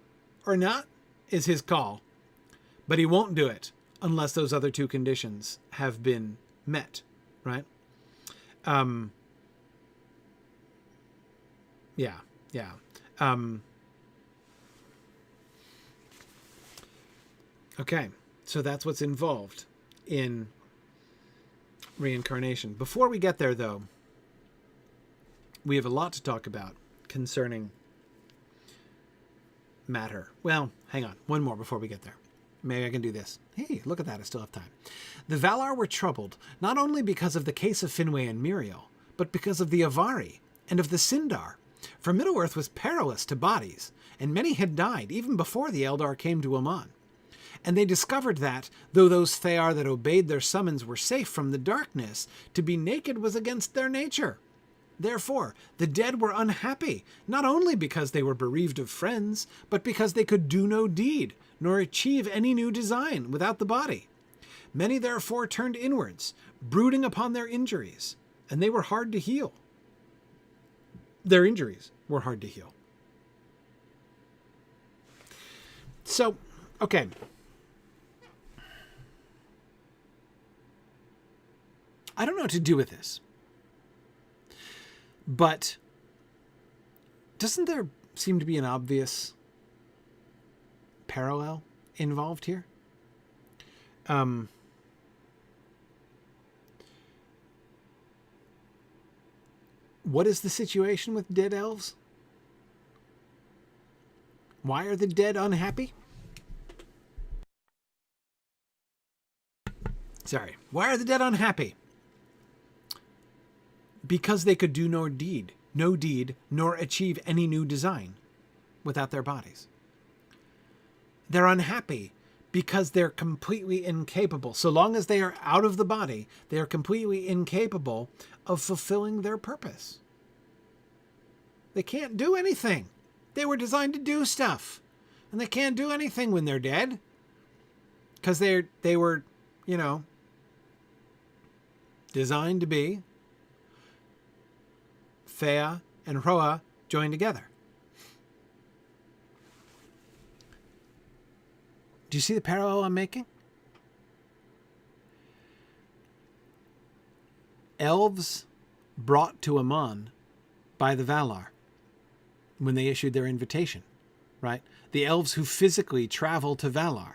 or not is his call. But he won't do it unless those other 2 conditions have been met, right? Okay, so that's what's involved in reincarnation. Before we get there, though, we have a lot to talk about concerning matter. Well, hang on. One more before we get there. Maybe I can do this. Hey, look at that. I still have time. The Valar were troubled, not only because of the case of Finwë and Miriel, but because of the Avari and of the Sindar. For Middle-earth was perilous to bodies, and many had died even before the Eldar came to Aman. And they discovered that, though those Fear that obeyed their summons were safe from the darkness, to be naked was against their nature. Therefore, the dead were unhappy, not only because they were bereaved of friends, but because they could do no deed, nor achieve any new design without the body. Many therefore turned inwards, brooding upon their injuries, and they were hard to heal. Their injuries, were hard to heal. So, okay. I don't know what to do with this. But doesn't there seem to be an obvious parallel involved here? What is the situation with dead elves? Why are the dead unhappy? Sorry. Why are the dead unhappy? Because they could do no deed, nor achieve any new design without their bodies. They're unhappy because they're completely incapable. So long as they are out of the body, they are completely incapable of fulfilling their purpose. They can't do anything. They were designed to do stuff. And they can't do anything when they're dead. Because they were, designed to be Thea and Hroa joined together. Do you see the parallel I'm making? Elves brought to Aman by the Valar when they issued their invitation, right? The elves who physically travel to Valar,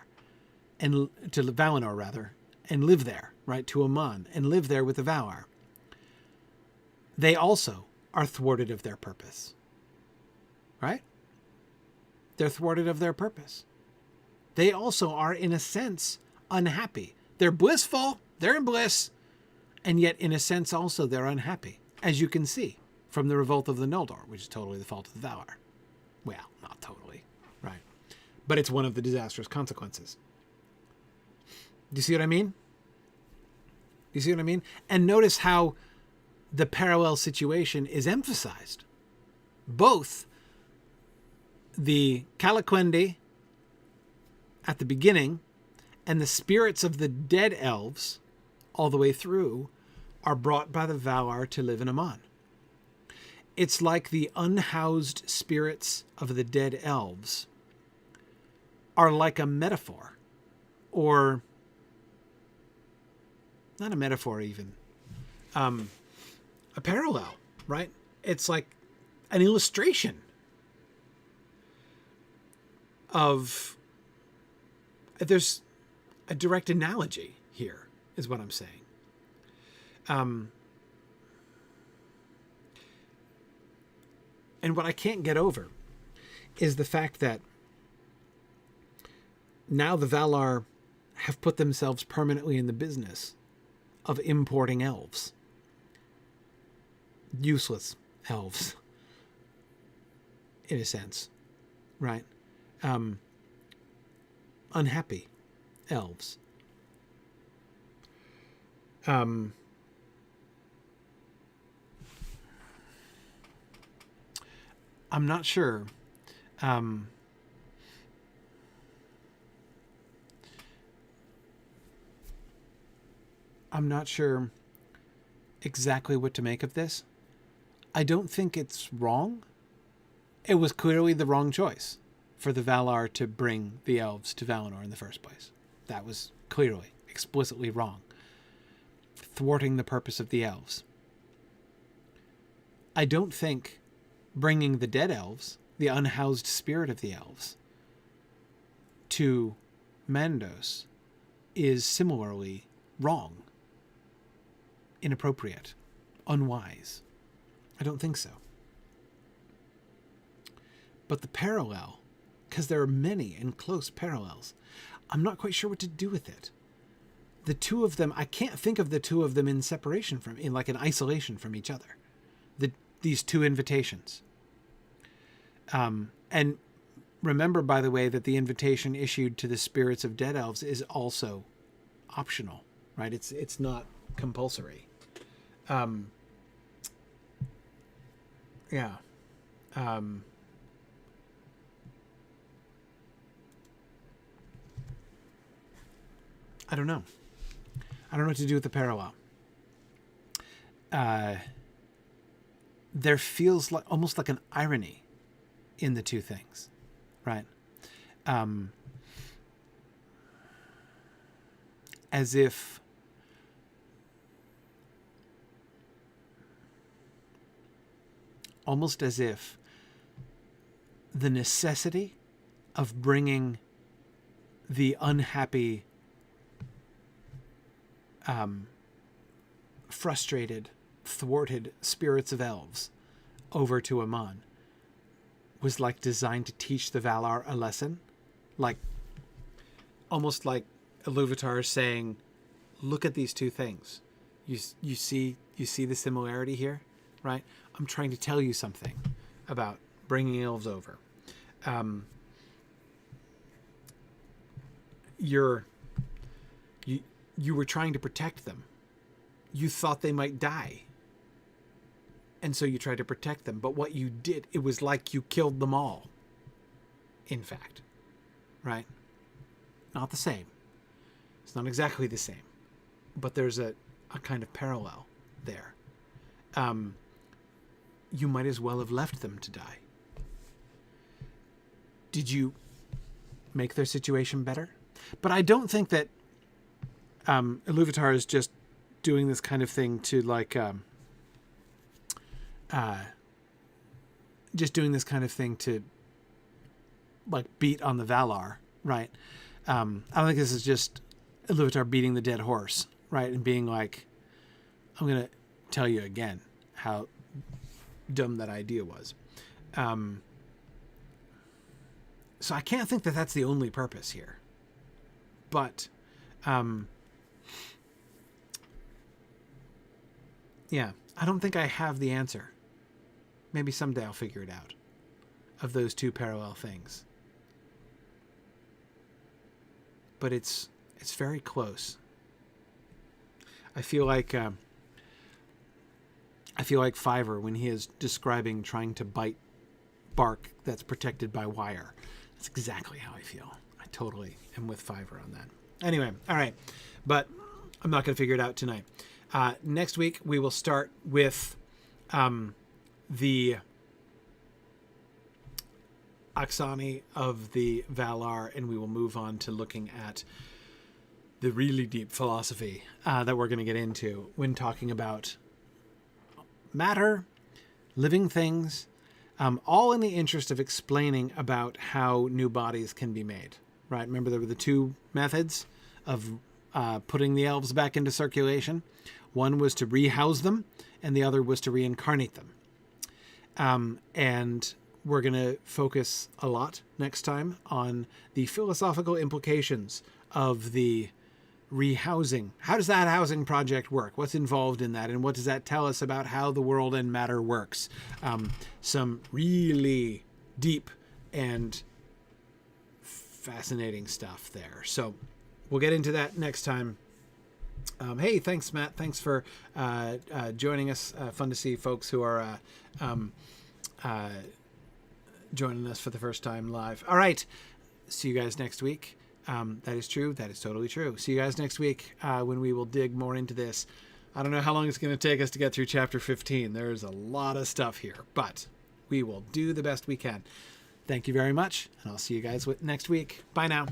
and to Valinor rather, and live there, right, to Aman, and live there with the Valar. They also are thwarted of their purpose, right? They're thwarted of their purpose. They also are, in a sense, unhappy. They're blissful, they're in bliss, and yet, in a sense, also they're unhappy, as you can see from the revolt of the Noldor, which is totally the fault of the Valar. Well, not totally, right? But it's one of the disastrous consequences. Do you see what I mean? Do you see what I mean? And notice how the parallel situation is emphasized. Both the Calaquendi at the beginning and the spirits of the dead elves all the way through are brought by the Valar to live in Aman. It's like the unhoused spirits of the dead elves are like a metaphor, or not a metaphor even, a parallel, right? It's like an illustration of, there's a direct analogy here, is what I'm saying. And what I can't get over is the fact that now the Valar have put themselves permanently in the business of importing elves. Useless elves, in a sense, right? Unhappy elves. I'm not sure. I'm not sure exactly what to make of this. I don't think it's wrong. It was clearly the wrong choice for the Valar to bring the elves to Valinor in the first place. That was clearly, explicitly wrong. Thwarting the purpose of the elves. I don't think bringing the dead elves, the unhoused spirit of the elves, to Mandos is similarly wrong, inappropriate, unwise. I don't think so. But the parallel, because there are many and close parallels, I'm not quite sure what to do with it. The two of them, I can't think of the two of them in separation from, in like an isolation from each other. These two invitations. And remember, by the way, that the invitation issued to the spirits of dead elves is also optional, right? It's not compulsory. Yeah. I don't know. I don't know what to do with the parallel. there feels like almost like an irony in the two things, right? As if almost as if the necessity of bringing the unhappy, frustrated, thwarted spirits of elves over to Aman was like designed to teach the Valar a lesson. Like, almost like Iluvatar saying, look at these two things. You see the similarity here, right? I'm trying to tell you something about bringing elves over. You were trying to protect them. You thought they might die. And so you tried to protect them. But what you did, it was like you killed them all. In fact. Right? Not the same. It's not exactly the same. But there's a kind of parallel there. You might as well have left them to die. Did you make their situation better? But I don't think that Iluvatar is just doing this kind of thing to beat on the Valar, right? I don't think this is just Iluvatar beating the dead horse, right? And being like, I'm going to tell you again how dumb that idea was. So I can't think that that's the only purpose here. But, yeah, I don't think I have the answer. Maybe someday I'll figure it out. Of those two parallel things. But it's very close. I feel like Fiverr when he is describing trying to bite bark that's protected by wire. That's exactly how I feel. I totally am with Fiverr on that. Anyway, all right. But I'm not going to figure it out tonight. Next week, we will start with the Oksani of the Valar, and we will move on to looking at the really deep philosophy that we're going to get into when talking about matter, living things, all in the interest of explaining about how new bodies can be made, right? Remember, there were the two methods of putting the elves back into circulation. One was to rehouse them, and the other was to reincarnate them. And we're going to focus a lot next time on the philosophical implications of the rehousing. How does that housing project work? What's involved in that? And what does that tell us about how the world and matter works? Some really deep and fascinating stuff there. So we'll get into that next time. Hey, thanks, Matt. Thanks for joining us. Fun to see folks who are joining us for the first time live. All right. See you guys next week. That is true. That is totally true. See you guys next week when we will dig more into this. I don't know how long it's going to take us to get through chapter 15. There's a lot of stuff here, but we will do the best we can. Thank you very much, and I'll see you guys next week. Bye now.